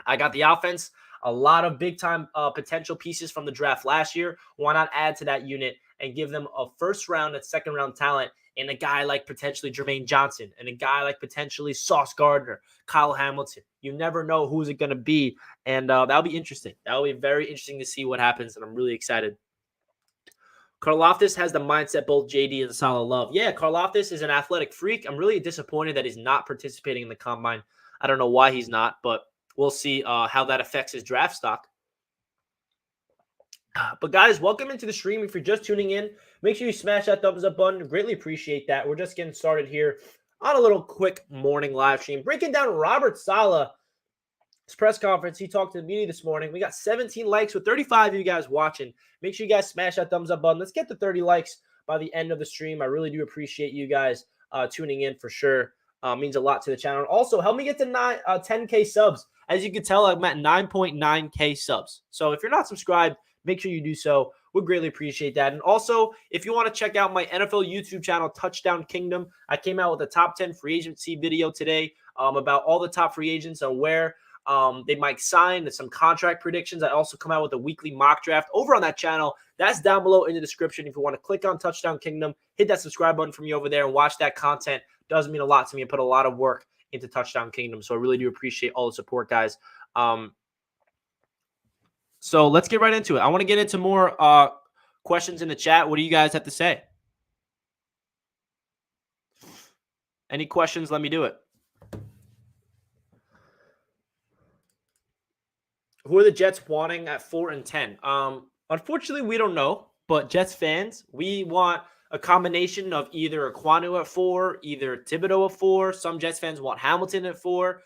I got the offense, a lot of big-time potential pieces from the draft last year. Why not add to that unit and give them a first-round and second-round talent and a guy like potentially Jermaine Johnson and a guy like potentially Sauce Gardner, Kyle Hamilton. You never know who's it going to be, and that'll be interesting. That'll be very interesting to see what happens, and I'm really excited. Karlaftis has the mindset both JD and Saleh love. Yeah, Karlaftis is an athletic freak. I'm really disappointed that he's not participating in the combine. I don't know why he's not, but we'll see how that affects his draft stock. But guys, welcome into the stream. If you're just tuning in, make sure you smash that thumbs up button. Greatly appreciate that. We're just getting started here on a little quick morning live stream, breaking down Robert Saleh's press conference. He talked to the media this morning. We got 17 likes with 35 of you guys watching. Make sure you guys smash that thumbs up button. Let's get to 30 likes by the end of the stream. I really do appreciate you guys tuning in for sure. Means a lot to the channel. And also, help me get to 10K subs. As you can tell, I'm at 9.9K subs. So if you're not subscribed, make sure you do so. We'd greatly appreciate that. And also, if you want to check out my NFL YouTube channel, Touchdown Kingdom, I came out with a top 10 free agency video today about all the top free agents and where they might sign and some contract predictions. I also come out with a weekly mock draft over on that channel. That's down below in the description. If you want to click on Touchdown Kingdom, hit that subscribe button for me over there and watch that content. It does mean a lot to me. I put a lot of work into Touchdown Kingdom, so I really do appreciate all the support, guys. So let's get right into it. I want to get into more questions in the chat. What do you guys have to say? Any questions? Let me do it. Who are the Jets wanting at 4 and 10? Unfortunately, we don't know. But Jets fans, we want a combination of either Ekwonu at 4, either Thibodeau at 4. Some Jets fans want Hamilton at 4.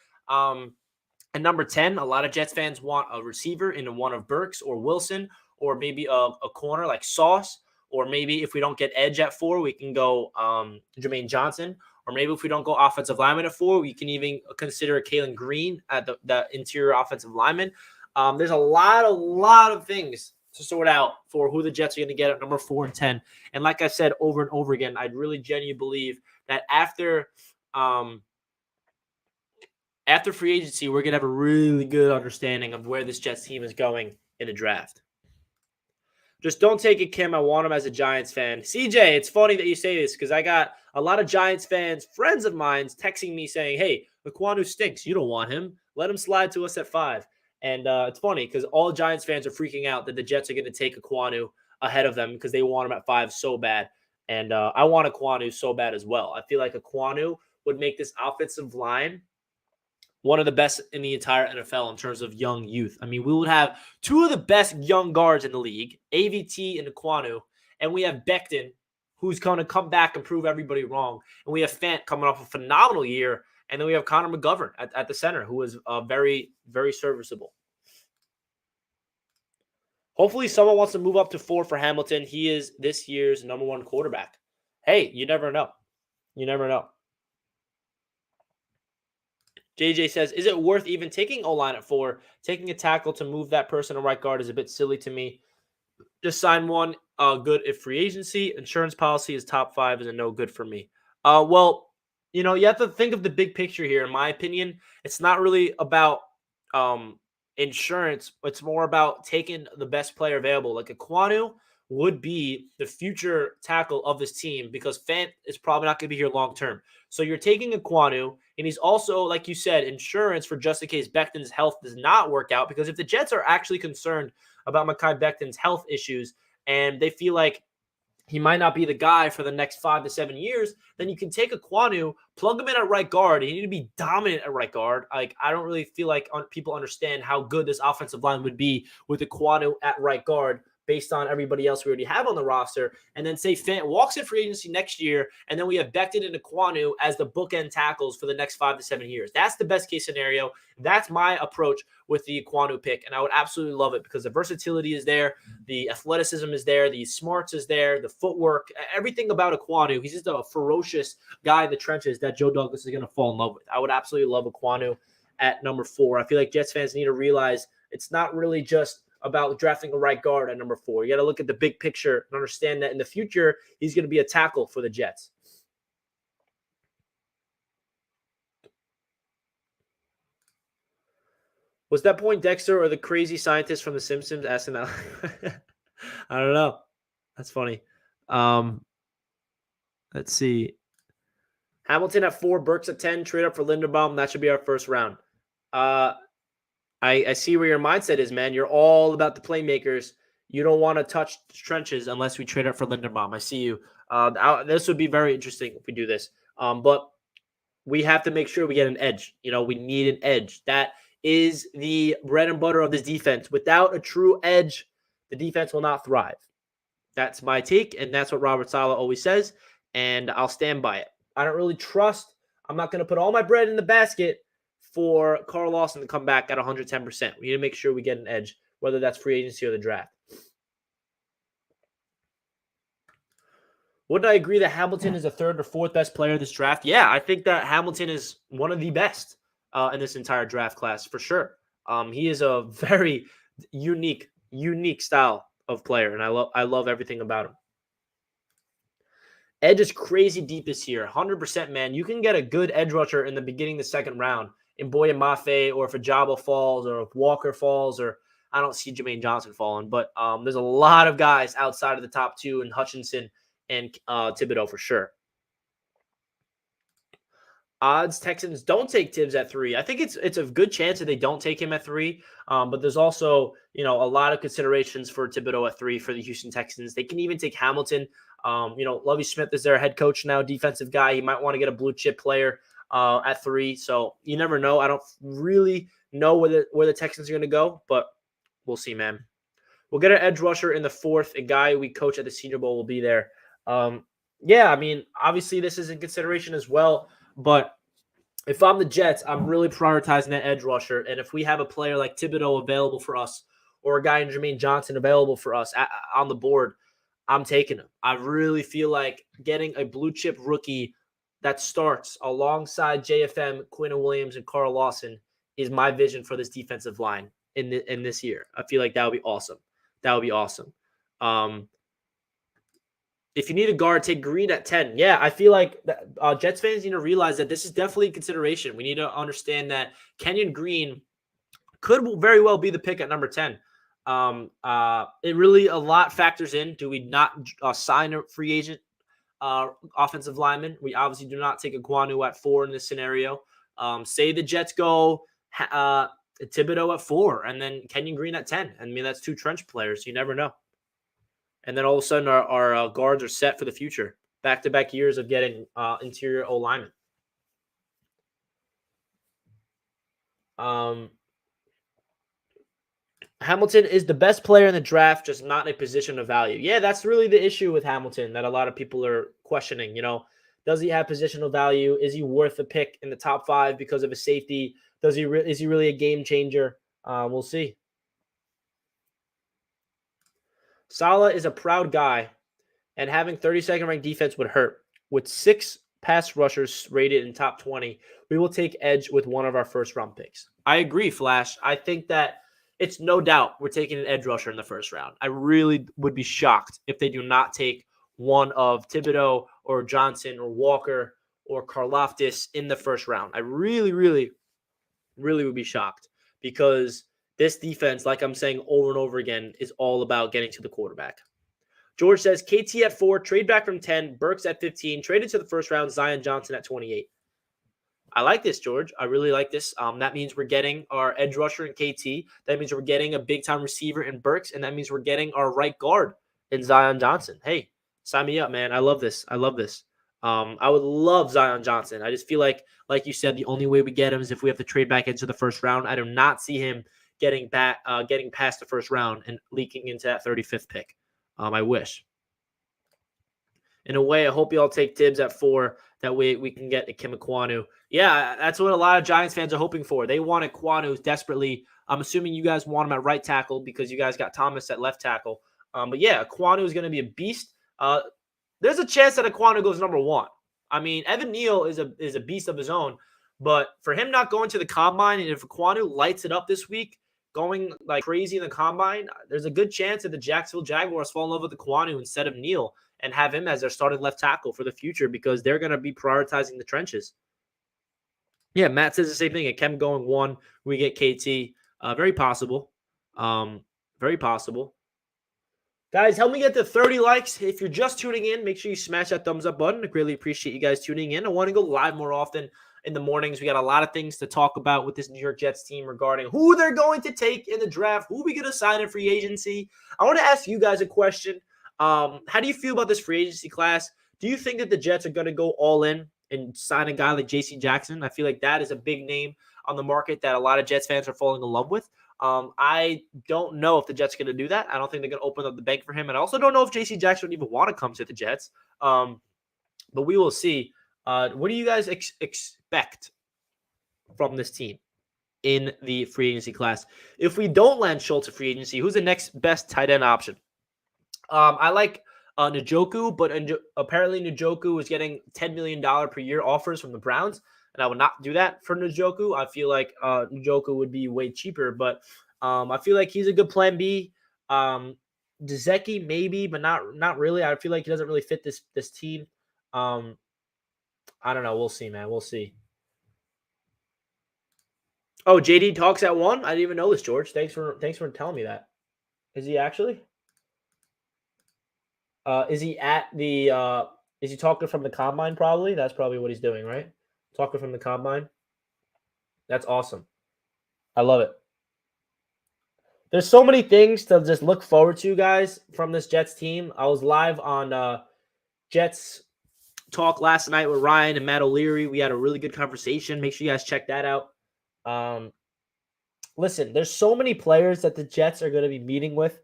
And number 10, a lot of Jets fans want a receiver in one of Burks or Wilson, or maybe a corner like Sauce, or maybe if we don't get edge at 4, we can go Jermaine Johnson, or maybe if we don't go offensive lineman at 4, we can even consider Kalen Green at the interior offensive lineman. There's a lot of things to sort out for who the Jets are going to get at number 4 and 10. And like I said over and over again, I'd really genuinely believe that after free agency, we're going to have a really good understanding of where this Jets team is going in the draft. Just don't take it, Kim. I want him as a Giants fan. CJ, it's funny that you say this because I got a lot of Giants fans, friends of mine, texting me saying, hey, Ekwonu stinks. You don't want him. Let him slide to us at 5. And it's funny because all Giants fans are freaking out that the Jets are going to take Ekwonu ahead of them because they want him at 5 so bad. And I want Ekwonu so bad as well. I feel like Ekwonu would make this offensive line one of the best in the entire NFL in terms of young youth. I mean, we would have 2 of the best young guards in the league, AVT and Ekwonu, and we have Becton, who's going to come back and prove everybody wrong. And we have Fant coming off a phenomenal year. And then we have Connor McGovern at the center, who is very, very serviceable. Hopefully someone wants to move up to 4 for Hamilton. He is this year's number 1 quarterback. Hey, you never know. You never know. JJ says, is it worth even taking O-line at 4? Taking a tackle to move that person to right guard is a bit silly to me. Just sign one good if free agency. Insurance policy is top 5 is a no good for me. Well, you have to think of the big picture here. In my opinion, it's not really about insurance. It's more about taking the best player available. Like Aquanu would be the future tackle of this team because Fant is probably not going to be here long term. So you're taking Aquanu, and he's also, like you said, insurance for just in case Becton's health does not work out. Because if the Jets are actually concerned about Mekhi Becton's health issues and they feel like he might not be the guy for the next 5 to 7 years, then you can take Aquanu, plug him in at right guard. You need to be dominant at right guard. Like, I don't really feel like people understand how good this offensive line would be with Aquanu at right guard based on everybody else we already have on the roster. And then say Fant walks in free agency next year, and then we have Becton and Aquanu as the bookend tackles for the next 5 to 7 years. That's the best case scenario. That's my approach with the Aquanu pick, and I would absolutely love it because the versatility is there, the athleticism is there, the smarts is there, the footwork, everything about Aquanu. He's just a ferocious guy in the trenches that Joe Douglas is going to fall in love with. I would absolutely love Aquanu at number 4. I feel like Jets fans need to realize it's not really just about drafting a right guard at number 4. You got to look at the big picture and understand that in the future, he's going to be a tackle for the Jets. Was that point Dexter or the crazy scientist from The Simpsons asking that? I don't know. That's funny. Let's see. Hamilton at 4, Burks at 10, trade up for Linderbaum. That should be our first round. I see where your mindset is, man. You're all about the playmakers. You don't want to touch trenches unless we trade up for Linderbaum. I see you. This would be very interesting if we do this. But we have to make sure we get an edge. We need an edge. That is the bread and butter of this defense. Without a true edge, the defense will not thrive. That's my take, and that's what Robert Saleh always says, and I'll stand by it. I don't really trust. I'm not going to put all my bread in the basket for Carl Lawson to come back at 110%. We need to make sure we get an edge, whether that's free agency or the draft. Wouldn't I agree that Hamilton is the 3rd or 4th best player of this draft? Yeah, I think that Hamilton is one of the best in this entire draft class for sure. He is a very unique style of player, and I love everything about him. Edge is crazy deep this year, 100%, man. You can get a good edge rusher in the beginning of the 2nd round in Boye Mafe, or if Ajabo falls, or if Walker falls, or I don't see Jermaine Johnson falling, but there's a lot of guys outside of the top 2 in Hutchinson and Thibodeau for sure. Odds Texans don't take Tibbs at 3. I think it's a good chance that they don't take him at 3. But there's also, a lot of considerations for Thibodeau at 3 for the Houston Texans. They can even take Hamilton. Lovie Smith is their head coach now, defensive guy. He might want to get a blue chip player at 3. So you never know. I don't really know where the Texans are going to go, but we'll see, man. We'll get an edge rusher in the 4th. A guy we coach at the Senior Bowl will be there. Yeah, I mean, obviously this is in consideration as well. But if I'm the Jets, I'm really prioritizing that edge rusher. And if we have a player like Thibodeau available for us, or a guy in Jermaine Johnson available for us on the board, I'm taking him. I really feel like getting a blue chip rookie that starts alongside JFM, Quinn Williams, and Carl Lawson is my vision for this defensive line in this year. I feel like that would be awesome. That would be awesome. If you need a guard, take Green at 10. Yeah, I feel like Jets fans need to realize that this is definitely a consideration. We need to understand that Kenyon Green could very well be the pick at number 10. It really a lot factors in. Do we not sign a free agent offensive lineman? We obviously do not take Aquanu at 4 in this scenario. Say the Jets go Thibodeau at 4 and then Kenyon Green at 10. I mean, that's 2 trench players. You never know. And then all of a sudden our guards are set for the future. Back-to-back years of getting interior O-linemen. Hamilton is the best player in the draft, just not in a position of value. Yeah, that's really the issue with Hamilton that a lot of people are questioning. Does he have positional value? Is he worth a pick in the top 5 because of his safety? Is he really a game changer? We'll see. Saleh is a proud guy, and having 32nd ranked defense would hurt. With 6 pass rushers rated in top 20, we will take edge with one of our first round picks. I agree, Flash. I think that it's no doubt we're taking an edge rusher in the first round. I really would be shocked if they do not take one of Thibodeau or Johnson or Walker or Karlaftis in the first round. I really, really, really would be shocked because this defense, like I'm saying over and over again, is all about getting to the quarterback. George says KT at 4, trade back from 10, Burks at 15, traded to the first round, Zion Johnson at 28. I like this, George. I really like this. That means we're getting our edge rusher in KT. That means we're getting a big-time receiver in Burks, and that means we're getting our right guard in Zion Johnson. Hey, sign me up, man. I love this. I love this. I would love Zion Johnson. I just feel like you said, the only way we get him is if we have to trade back into the first round. I do not see him getting past the first round and leaking into that 35th pick. I wish. In a way, I hope you all take Tibbs at 4. That way we can get Ikem Ekwonu. Yeah, that's what a lot of Giants fans are hoping for. They want Ekwonu desperately. I'm assuming you guys want him at right tackle because you guys got Thomas at left tackle. But yeah, Ekwonu is going to be a beast. There's a chance that Ekwonu goes number 1. I mean, Evan Neal is a beast of his own. But for him not going to the combine, and if Ekwonu lights it up this week, going like crazy in the combine, there's a good chance that the Jacksonville Jaguars fall in love with Ekwonu instead of Neal and have him as their starting left tackle for the future because they're going to be prioritizing the trenches. Yeah, Matt says the same thing. Ikem going 1, we get KT. Very possible. Very possible. Guys, help me get to 30 likes. If you're just tuning in, make sure you smash that thumbs up button. I really appreciate you guys tuning in. I want to go live more often in the mornings. We got a lot of things to talk about with this New York Jets team regarding who they're going to take in the draft, who we going to sign in free agency. I want to ask you guys a question. How do you feel about this free agency class? Do you think that the Jets are going to go all in and sign a guy like J.C. Jackson? I feel like that is a big name on the market that a lot of Jets fans are falling in love with. I don't know if the Jets are going to do that. I don't think they're going to open up the bank for him. And I also don't know if J.C. Jackson would even want to come to the Jets. But we will see. What do you guys expect from this team in the free agency class? If we don't land Schultz at free agency, who's the next best tight end option? I like Njoku, but apparently Njoku is getting $10 million per year offers from the Browns, and I would not do that for Njoku. I feel like Njoku would be way cheaper, but I feel like he's a good plan B. Dzeki maybe, but not really. I feel like he doesn't really fit this team. I don't know. We'll see, man. We'll see. Oh, JD talks at 1. I didn't even know this, George. Thanks for telling me that. Is he actually? Is he at the is he talking from the combine probably? That's probably what he's doing, right? Talking from the combine. That's awesome. I love it. There's so many things to just look forward to, guys, from this Jets team. I was live on Jets Talk last night with Ryan and Matt O'Leary. We had a really good conversation. Make sure you guys check that out. Listen, there's so many players that the Jets are going to be meeting with.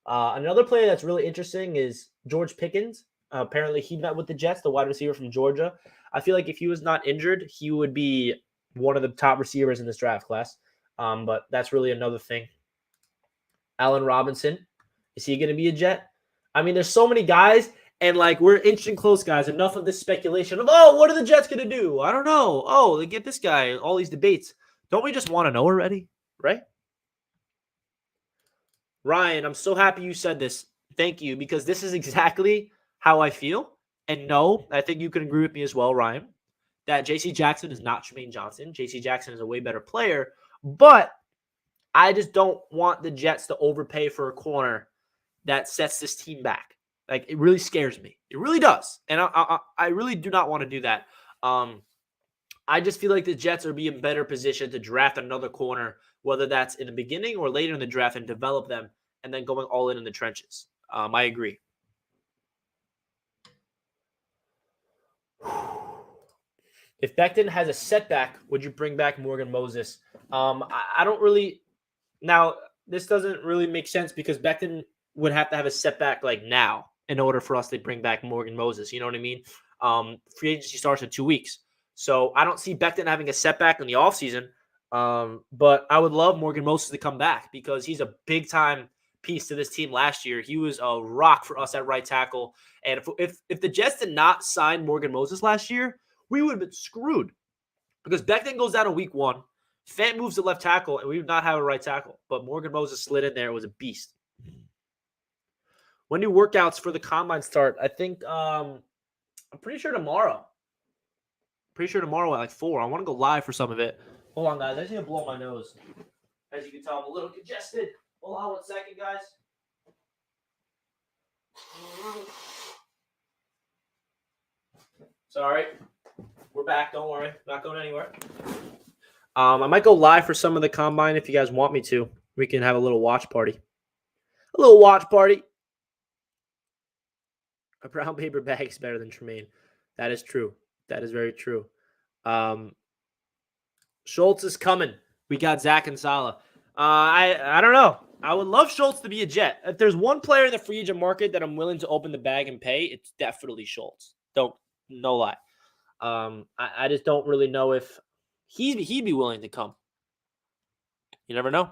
Another player that's really interesting is George Pickens. Apparently, he met with the Jets, the wide receiver from Georgia. I feel like if he was not injured, he would be one of the top receivers in this draft class. But that's really another thing. Allen Robinson, is he going to be a Jet? I mean, there's so many guys, and like we're inching close, guys. Enough of this speculation of, what are the Jets going to do? I don't know. Oh, they get this guy. All these debates. Don't we just want to know already, right? Ryan, I'm so happy you said this. Thank you, because this is exactly how I feel. And no, I think you can agree with me as well, Ryan, that J.C. Jackson is not Tremaine Johnson. J.C. Jackson is a way better player, but I just don't want the Jets to overpay for a corner that sets this team back. Like, it really scares me. It really does. And I really do not want to do that. I just feel like the Jets are being better positioned to draft another corner, whether that's in the beginning or later in the draft, and develop them and then going all in the trenches. I agree. If Becton has a setback, would you bring back Morgan Moses? I don't really. Now, this doesn't really make sense because Becton would have to have a setback like now in order for us to bring back Morgan Moses. You know what I mean? Free agency starts in 2 weeks. So I don't see Becton having a setback in the offseason. But I would love Morgan Moses to come back because he's a big-time piece to this team last year. He was a rock for us at right tackle. And if the Jets did not sign Morgan Moses last year, we would have been screwed because Becton goes down in week 1. Fant moves to left tackle, and we do not have a right tackle. But Morgan Moses slid in there. It was a beast. When do workouts for the combine start? I think I'm pretty sure tomorrow. Pretty sure tomorrow at like 4. I want to go live for some of it. Hold on, guys. I just need to blow my nose. As you can tell, I'm a little congested. Hold on 1 second, guys. Sorry. We're back. Don't worry. Not going anywhere. I might go live for some of the combine if you guys want me to. We can have a little watch party. A little watch party. A brown paper bag is better than Tremaine. That is true. That is very true. Schultz is coming. We got Zach and Saleh. I don't know. I would love Schultz to be a Jet. If there's one player in the free agent market that I'm willing to open the bag and pay, it's definitely Schultz. No lie. I just don't really know if he'd be willing to come. You never know.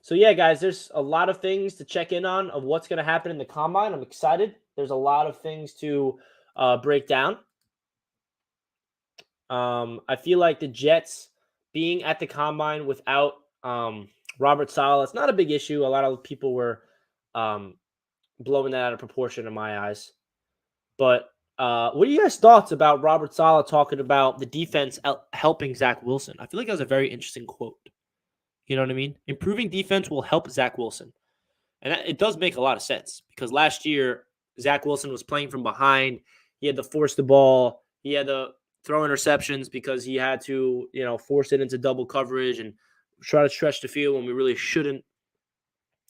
So yeah, guys, there's a lot of things to check in on of what's going to happen in the combine. I'm excited. There's a lot of things to break down. I feel like the Jets being at the combine without Robert Saleh, it's not a big issue. A lot of people were blowing that out of proportion in my eyes. But what are you guys' thoughts about Robert Saleh talking about the defense helping Zach Wilson? I feel like that was a very interesting quote. You know what I mean? Improving defense will help Zach Wilson. And it does make a lot of sense because last year, Zach Wilson was playing from behind. He had to force the ball. He had to throw interceptions because he had to, force it into double coverage and try to stretch the field when we really shouldn't.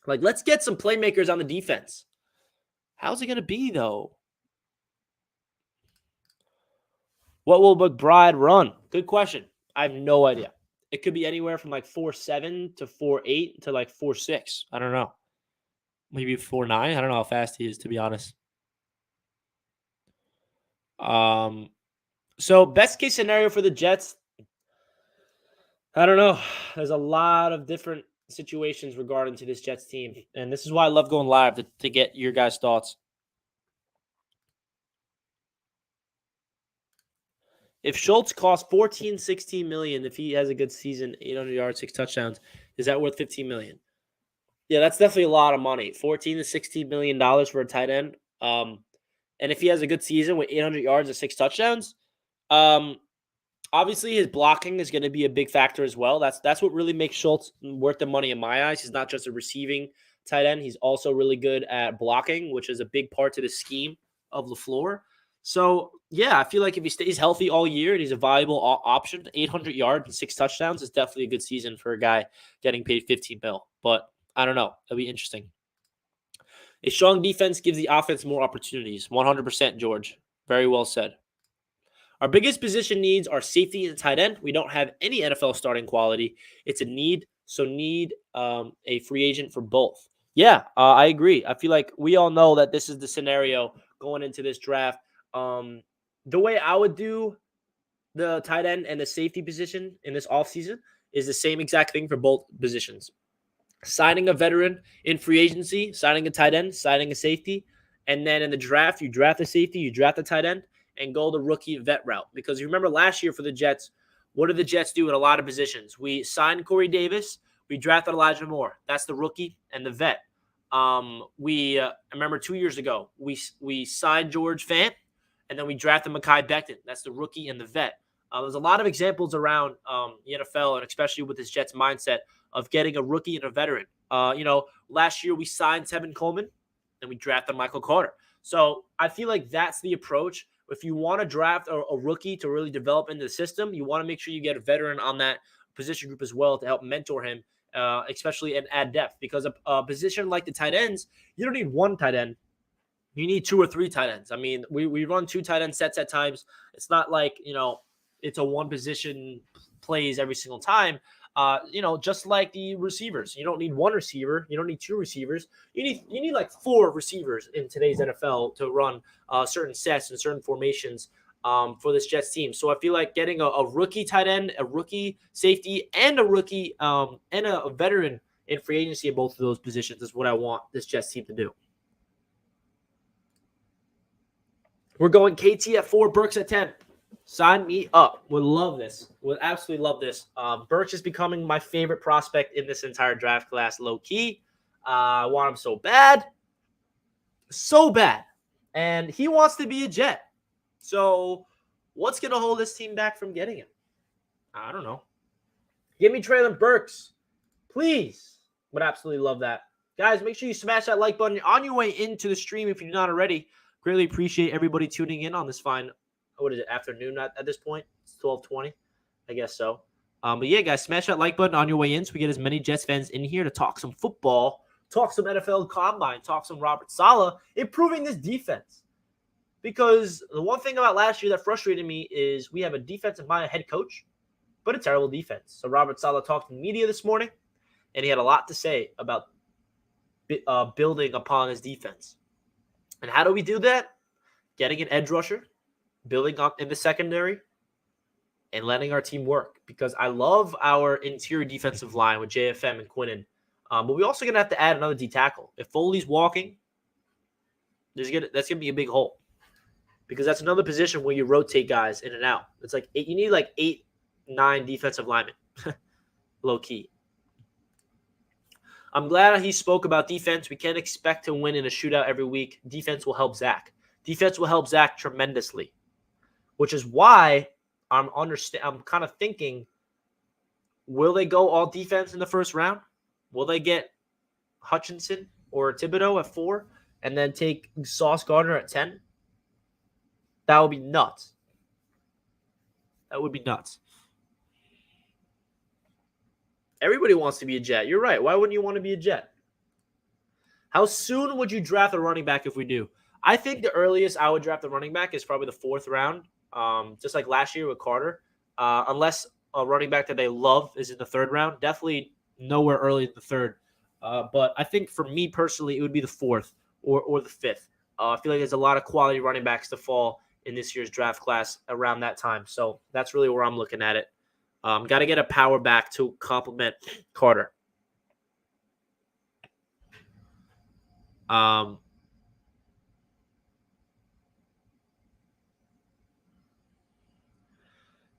Like, let's get some playmakers on the defense. How's it going to be, though? What will McBride run? Good question. I have no idea. It could be anywhere from like 4.7 to 4.8 to like 4.6. I don't know. Maybe 4.9. I don't know how fast he is, to be honest. So best case scenario for the Jets, I don't know. There's a lot of different situations regarding to this Jets team. And this is why I love going live to get your guys' thoughts. If Schultz costs 14, 16 million, if he has a good season, 800 yards, 6 touchdowns, is that worth 15 million? Yeah, that's definitely a lot of money. 14 to 16 million dollars for a tight end. And if he has a good season with 800 yards and 6 touchdowns, obviously his blocking is going to be a big factor as well. That's what really makes Schultz worth the money in my eyes. He's not just a receiving tight end. He's also really good at blocking, which is a big part to the scheme of LaFleur. So, yeah, I feel like if he stays healthy all year and he's a valuable option, 800 yards and 6 touchdowns is definitely a good season for a guy getting paid $15 million. But I don't know. It'll be interesting. A strong defense gives the offense more opportunities. 100%, George. Very well said. Our biggest position needs are safety and tight end. We don't have any NFL starting quality. It's a need, so need a free agent for both. Yeah, I agree. I feel like we all know that this is the scenario going into this draft. The way I would do the tight end and the safety position in this offseason is the same exact thing for both positions. Signing a veteran in free agency, signing a tight end, signing a safety, and then in the draft, you draft a safety, you draft a tight end, and go the rookie vet route. Because you remember last year for the Jets, what did the Jets do in a lot of positions? We signed Corey Davis, we drafted Elijah Moore. That's the rookie and the vet. I remember 2 years ago, we signed George Fant, and then we drafted Mekhi Becton. That's the rookie and the vet. There's a lot of examples around the NFL, and especially with this Jets mindset of getting a rookie and a veteran. Last year we signed Tevin Coleman, and we drafted Michael Carter. So I feel like that's the approach. If you want to draft a rookie to really develop into the system, you want to make sure you get a veteran on that position group as well to help mentor him, especially and add depth. Because a position like the tight ends, you don't need one tight end. You need 2 or 3 tight ends. I mean, we run 2 tight end sets at times. It's not like, it's a one position plays every single time. Just like the receivers. You don't need 1 receiver. You don't need 2 receivers. You need like 4 receivers in today's NFL to run certain sets and certain formations for this Jets team. So I feel like getting a rookie tight end, a rookie safety, and a rookie and a veteran in free agency in both of those positions is what I want this Jets team to do. We're going KT at 4, Burks at 10. Sign me up. Would love this. Would absolutely love this. Burks is becoming my favorite prospect in this entire draft class, low key. I want him so bad. So bad. And he wants to be a Jet. So what's going to hold this team back from getting him? I don't know. Give me Traylon Burks. Please. Would absolutely love that. Guys, make sure you smash that like button on your way into the stream if you're not already. Greatly appreciate everybody tuning in on this fine, what is it, afternoon at this point? It's 12:20. I guess so. But yeah, guys, smash that like button on your way in so we get as many Jets fans in here to talk some football, talk some NFL Combine, talk some Robert Saleh, improving this defense. Because the one thing about last year that frustrated me is we have a defensive-minded head coach, but a terrible defense. So Robert Saleh talked to the media this morning, and he had a lot to say about building upon his defense. And how do we do that? Getting an edge rusher, building up in the secondary, and letting our team work. Because I love our interior defensive line with JFM and Quinnen. But we're also going to have to add another D tackle. If Foley's walking, that's going to be a big hole. Because that's another position where you rotate guys in and out. It's like you need like 8, 9 defensive linemen. Low key. I'm glad he spoke about defense. We can't expect to win in a shootout every week. Defense will help Zach. Defense will help Zach tremendously, which is why I'm kind of thinking, will they go all defense in the first round? Will they get Hutchinson or Thibodeau at 4 and then take Sauce Gardner at 10? That would be nuts. That would be nuts. Everybody wants to be a Jet. You're right. Why wouldn't you want to be a Jet? How soon would you draft a running back if we do? I think the earliest I would draft a running back is probably the 4th round, just like last year with Carter. Unless a running back that they love is in the 3rd round. Definitely nowhere early in the 3rd. But I think for me personally, it would be the 4th or the 5th. I feel like there's a lot of quality running backs to fall in this year's draft class around that time. So that's really where I'm looking at it. Got to get a power back to complement Carter.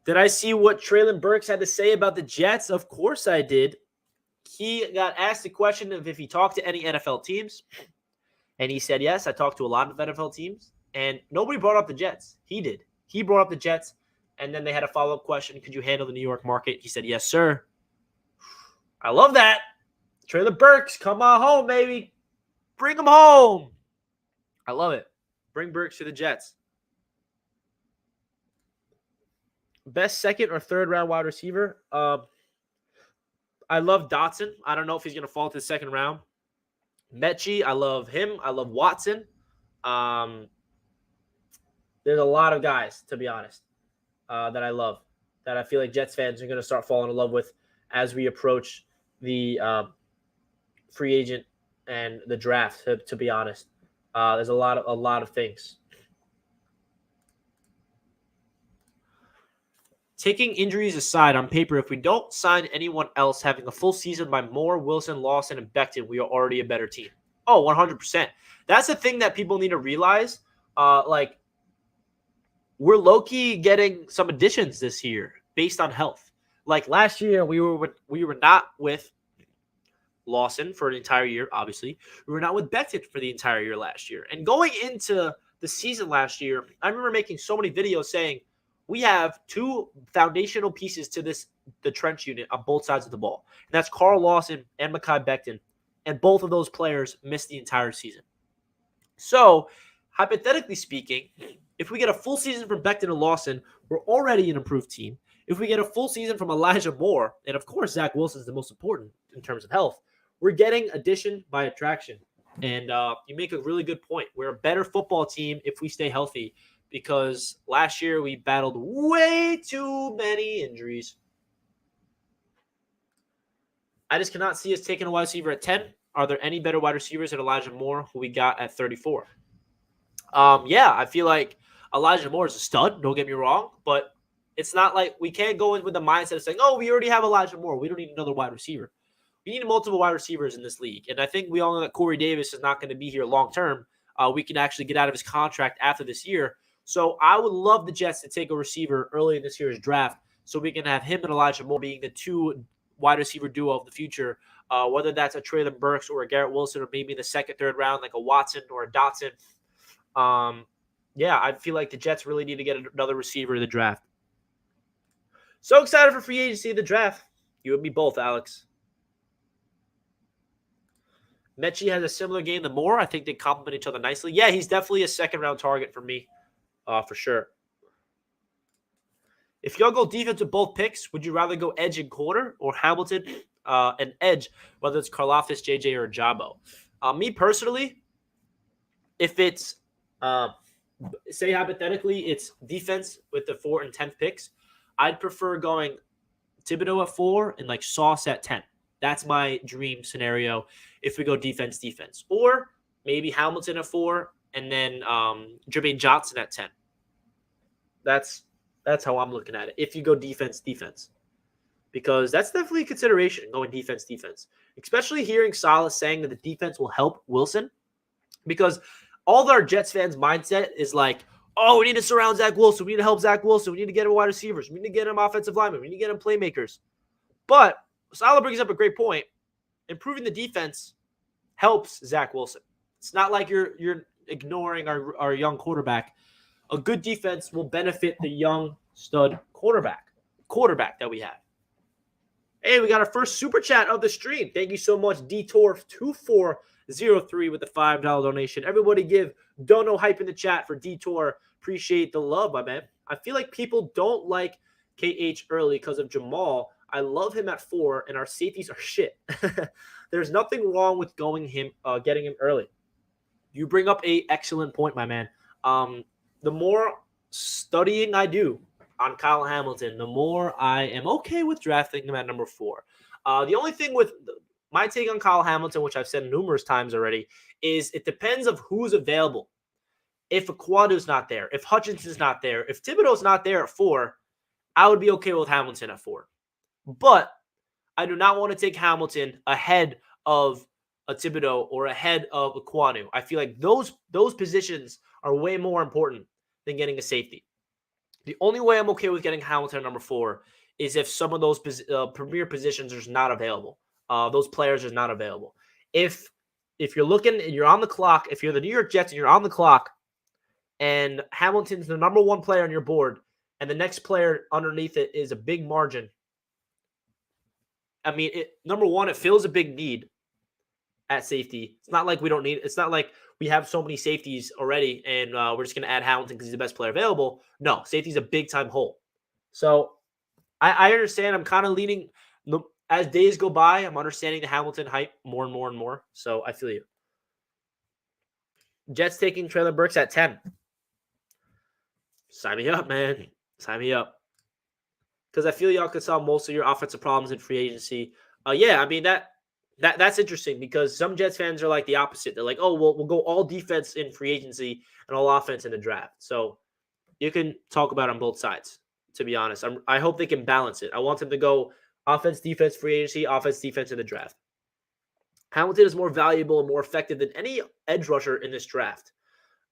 Did I see what Traylon Burks had to say about the Jets? Of course I did. He got asked the question of if he talked to any NFL teams. And he said, yes, I talked to a lot of NFL teams. And nobody brought up the Jets. He did. He brought up the Jets. And then they had a follow-up question. Could you handle the New York market? He said, yes, sir. I love that. Traylon Burks, come on home, baby. Bring him home. I love it. Bring Burks to the Jets. Best 2nd or 3rd round wide receiver. I love Dotson. I don't know if he's going to fall to the 2nd round. Mechie, I love him. I love Watson. There's a lot of guys, to be honest, that I love, that I feel like Jets fans are going to start falling in love with as we approach the free agent and the draft, to be honest. There's a lot of things. Taking injuries aside, on paper, if we don't sign anyone else having a full season by Moore, Wilson, Lawson, and Becton, we are already a better team. Oh, 100%. That's the thing that people need to realize. We're low-key getting some additions this year based on health. Like last year, we were not with Lawson for an entire year, obviously. We were not with Becton for the entire year last year. And going into the season last year, I remember making so many videos saying, we have 2 foundational pieces to the trench unit on both sides of the ball. And that's Carl Lawson and Mekhi Becton. And both of those players missed the entire season. So, hypothetically speaking, if we get a full season from Becton and Lawson, we're already an improved team. If we get a full season from Elijah Moore, and of course Zach Wilson is the most important in terms of health, we're getting addition by attraction. And you make a really good point. We're a better football team if we stay healthy. Because last year we battled way too many injuries. I just cannot see us taking a wide receiver at 10. Are there any better wide receivers than Elijah Moore, who we got at 34? Yeah, I feel like Elijah Moore is a stud. Don't get me wrong. But it's not like we can't go in with the mindset of saying, oh, we already have Elijah Moore. We don't need another wide receiver. We need multiple wide receivers in this league. And I think we all know that Corey Davis is not going to be here long term. We can actually get out of his contract after this year. So I would love the Jets to take a receiver early in this year's draft so we can have him and Elijah Moore being the two wide receiver duo of the future, whether that's a Traylon Burks or a Garrett Wilson or maybe in the second, third round like a Watson or a Dotson. Yeah, I feel like the Jets really need to get another receiver in the draft. So excited for free agency in the draft. You and me both, Alex. Mechie has a similar game to Moore. I think they complement each other nicely. Yeah, he's definitely a second-round target for me, for sure. If y'all go defense with both picks, would you rather go edge and corner or Hamilton and edge, whether it's Karlaftis, JJ, or Jabo? Me personally, if it's, say hypothetically, it's defense with the 4th and 10th picks, I'd prefer going Thibodeau at 4 and like Sauce at 10. That's my dream scenario if we go defense. Or maybe Hamilton at 4 and then Jermaine Johnson at 10. That's how I'm looking at it. If you go defense. Because that's definitely a consideration, going defense. Especially hearing Saleh saying that the defense will help Wilson. Because all of our Jets fans' mindset is like, oh, we need to surround Zach Wilson. We need to help Zach Wilson. We need to get him wide receivers. We need to get him offensive linemen. We need to get him playmakers. But Saleh brings up a great point. Improving the defense helps Zach Wilson. It's not like you're ignoring our young quarterback. A good defense will benefit the young stud quarterback that we have. Hey, we got our first super chat of the stream. Thank you so much, Detour2403 with the $5 donation. Everybody give Dono hype in the chat for Detour. Appreciate the love, my man. I feel like people don't like KH early because of Jamal. I love him at 4, and our safeties are shit. There's nothing wrong with getting him early. You bring up an excellent point, my man. The more studying I do on Kyle Hamilton, the more I am okay with drafting him at number 4. The only thing with my take on Kyle Hamilton, which I've said numerous times already, is it depends of who's available. If Aquadu's not there, if Hutchinson's not there, if Thibodeau's not there at 4, I would be okay with Hamilton at 4. But I do not want to take Hamilton ahead of a Thibodeau or ahead of Aquanu. I feel like those positions are way more important than getting a safety. The only way I'm okay with getting Hamilton at number 4 is if some of those premier positions are not available. Those players are not available. If you're looking and you're on the clock, if you're the New York Jets and you're on the clock, and Hamilton's the number 1 player on your board, and the next player underneath it is a big margin. I mean, number 1, it fills a big need at safety. It's not like we don't need. It's not like we have so many safeties already, and we're just going to add Hamilton because he's the best player available. No, safety's a big time hole. So I understand. I'm kind of leaning as days go by. I'm understanding the Hamilton hype more and more and more. So I feel you. Jets taking Traylon Burks at 10. Sign me up, man. Sign me up. Because I feel y'all could solve most of your offensive problems in free agency. Yeah, I mean that's interesting because some Jets fans are like the opposite. They're like, oh, well, we'll go all defense in free agency and all offense in the draft. So you can talk about it on both sides, to be honest. I hope they can balance it. I want them to go offense, defense, free agency, offense, defense in the draft. Hamilton is more valuable and more effective than any edge rusher in this draft.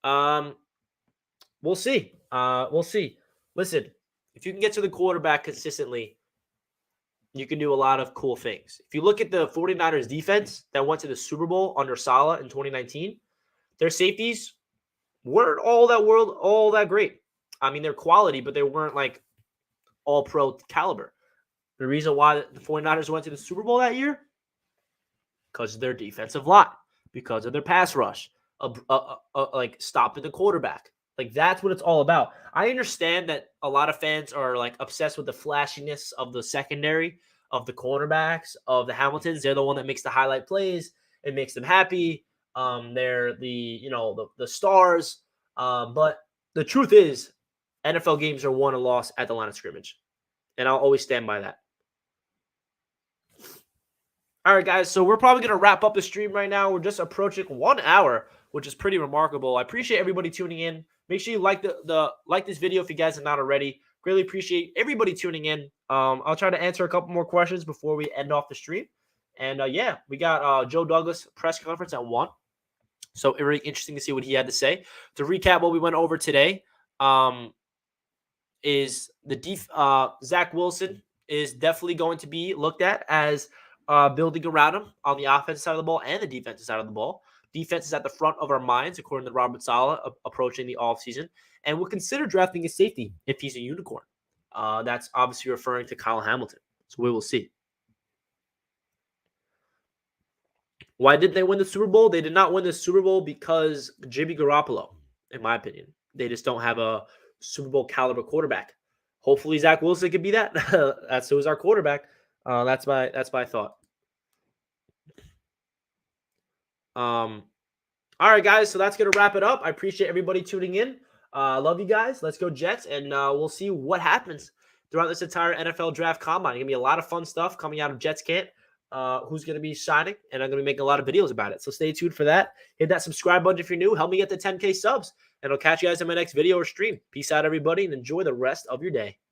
We'll see. We'll see. Listen, if you can get to the quarterback consistently, you can do a lot of cool things. If you look at the 49ers defense that went to the Super Bowl under Saleh in 2019, their safeties weren't all that great. I mean, they're quality, but they weren't like all pro caliber. The reason why the 49ers went to the Super Bowl that year, because of their defensive line, because of their pass rush, like stopping the quarterback. Like, that's what it's all about. I understand that a lot of fans are, like, obsessed with the flashiness of the secondary, of the cornerbacks, of the Hamiltons. They're the one that makes the highlight plays. It makes them happy. They're the stars. But the truth is, NFL games are won or lost at the line of scrimmage. And I'll always stand by that. All right, guys, so we're probably going to wrap up the stream right now. We're just approaching 1 hour, which is pretty remarkable. I appreciate everybody tuning in. Make sure you like this video if you guys are not already. Greatly appreciate everybody tuning in. I'll try to answer a couple more questions before we end off the stream. And, yeah, we got Joe Douglas press conference at 1. So, really interesting to see what he had to say. To recap what we went over today, is Zach Wilson is definitely going to be looked at as building around him on the offensive side of the ball and the defensive side of the ball. Defense is at the front of our minds, according to Robert Saleh, approaching the offseason. And we'll consider drafting a safety if he's a unicorn. That's obviously referring to Kyle Hamilton. So we will see. Why did they win the Super Bowl? They did not win the Super Bowl because Jimmy Garoppolo, in my opinion. They just don't have a Super Bowl caliber quarterback. Hopefully Zach Wilson could be that. That's who's our quarterback. That's my thought. All right, guys. So that's gonna wrap it up. I appreciate everybody tuning in. Love you guys. Let's go Jets, and we'll see what happens throughout this entire NFL draft combine. It's gonna be a lot of fun stuff coming out of Jets camp. Who's going to be signing, and I'm going to be making a lot of videos about it. So stay tuned for that. Hit that subscribe button if you're new. Help me get to 10K subs, and I'll catch you guys in my next video or stream. Peace out, everybody, and enjoy the rest of your day.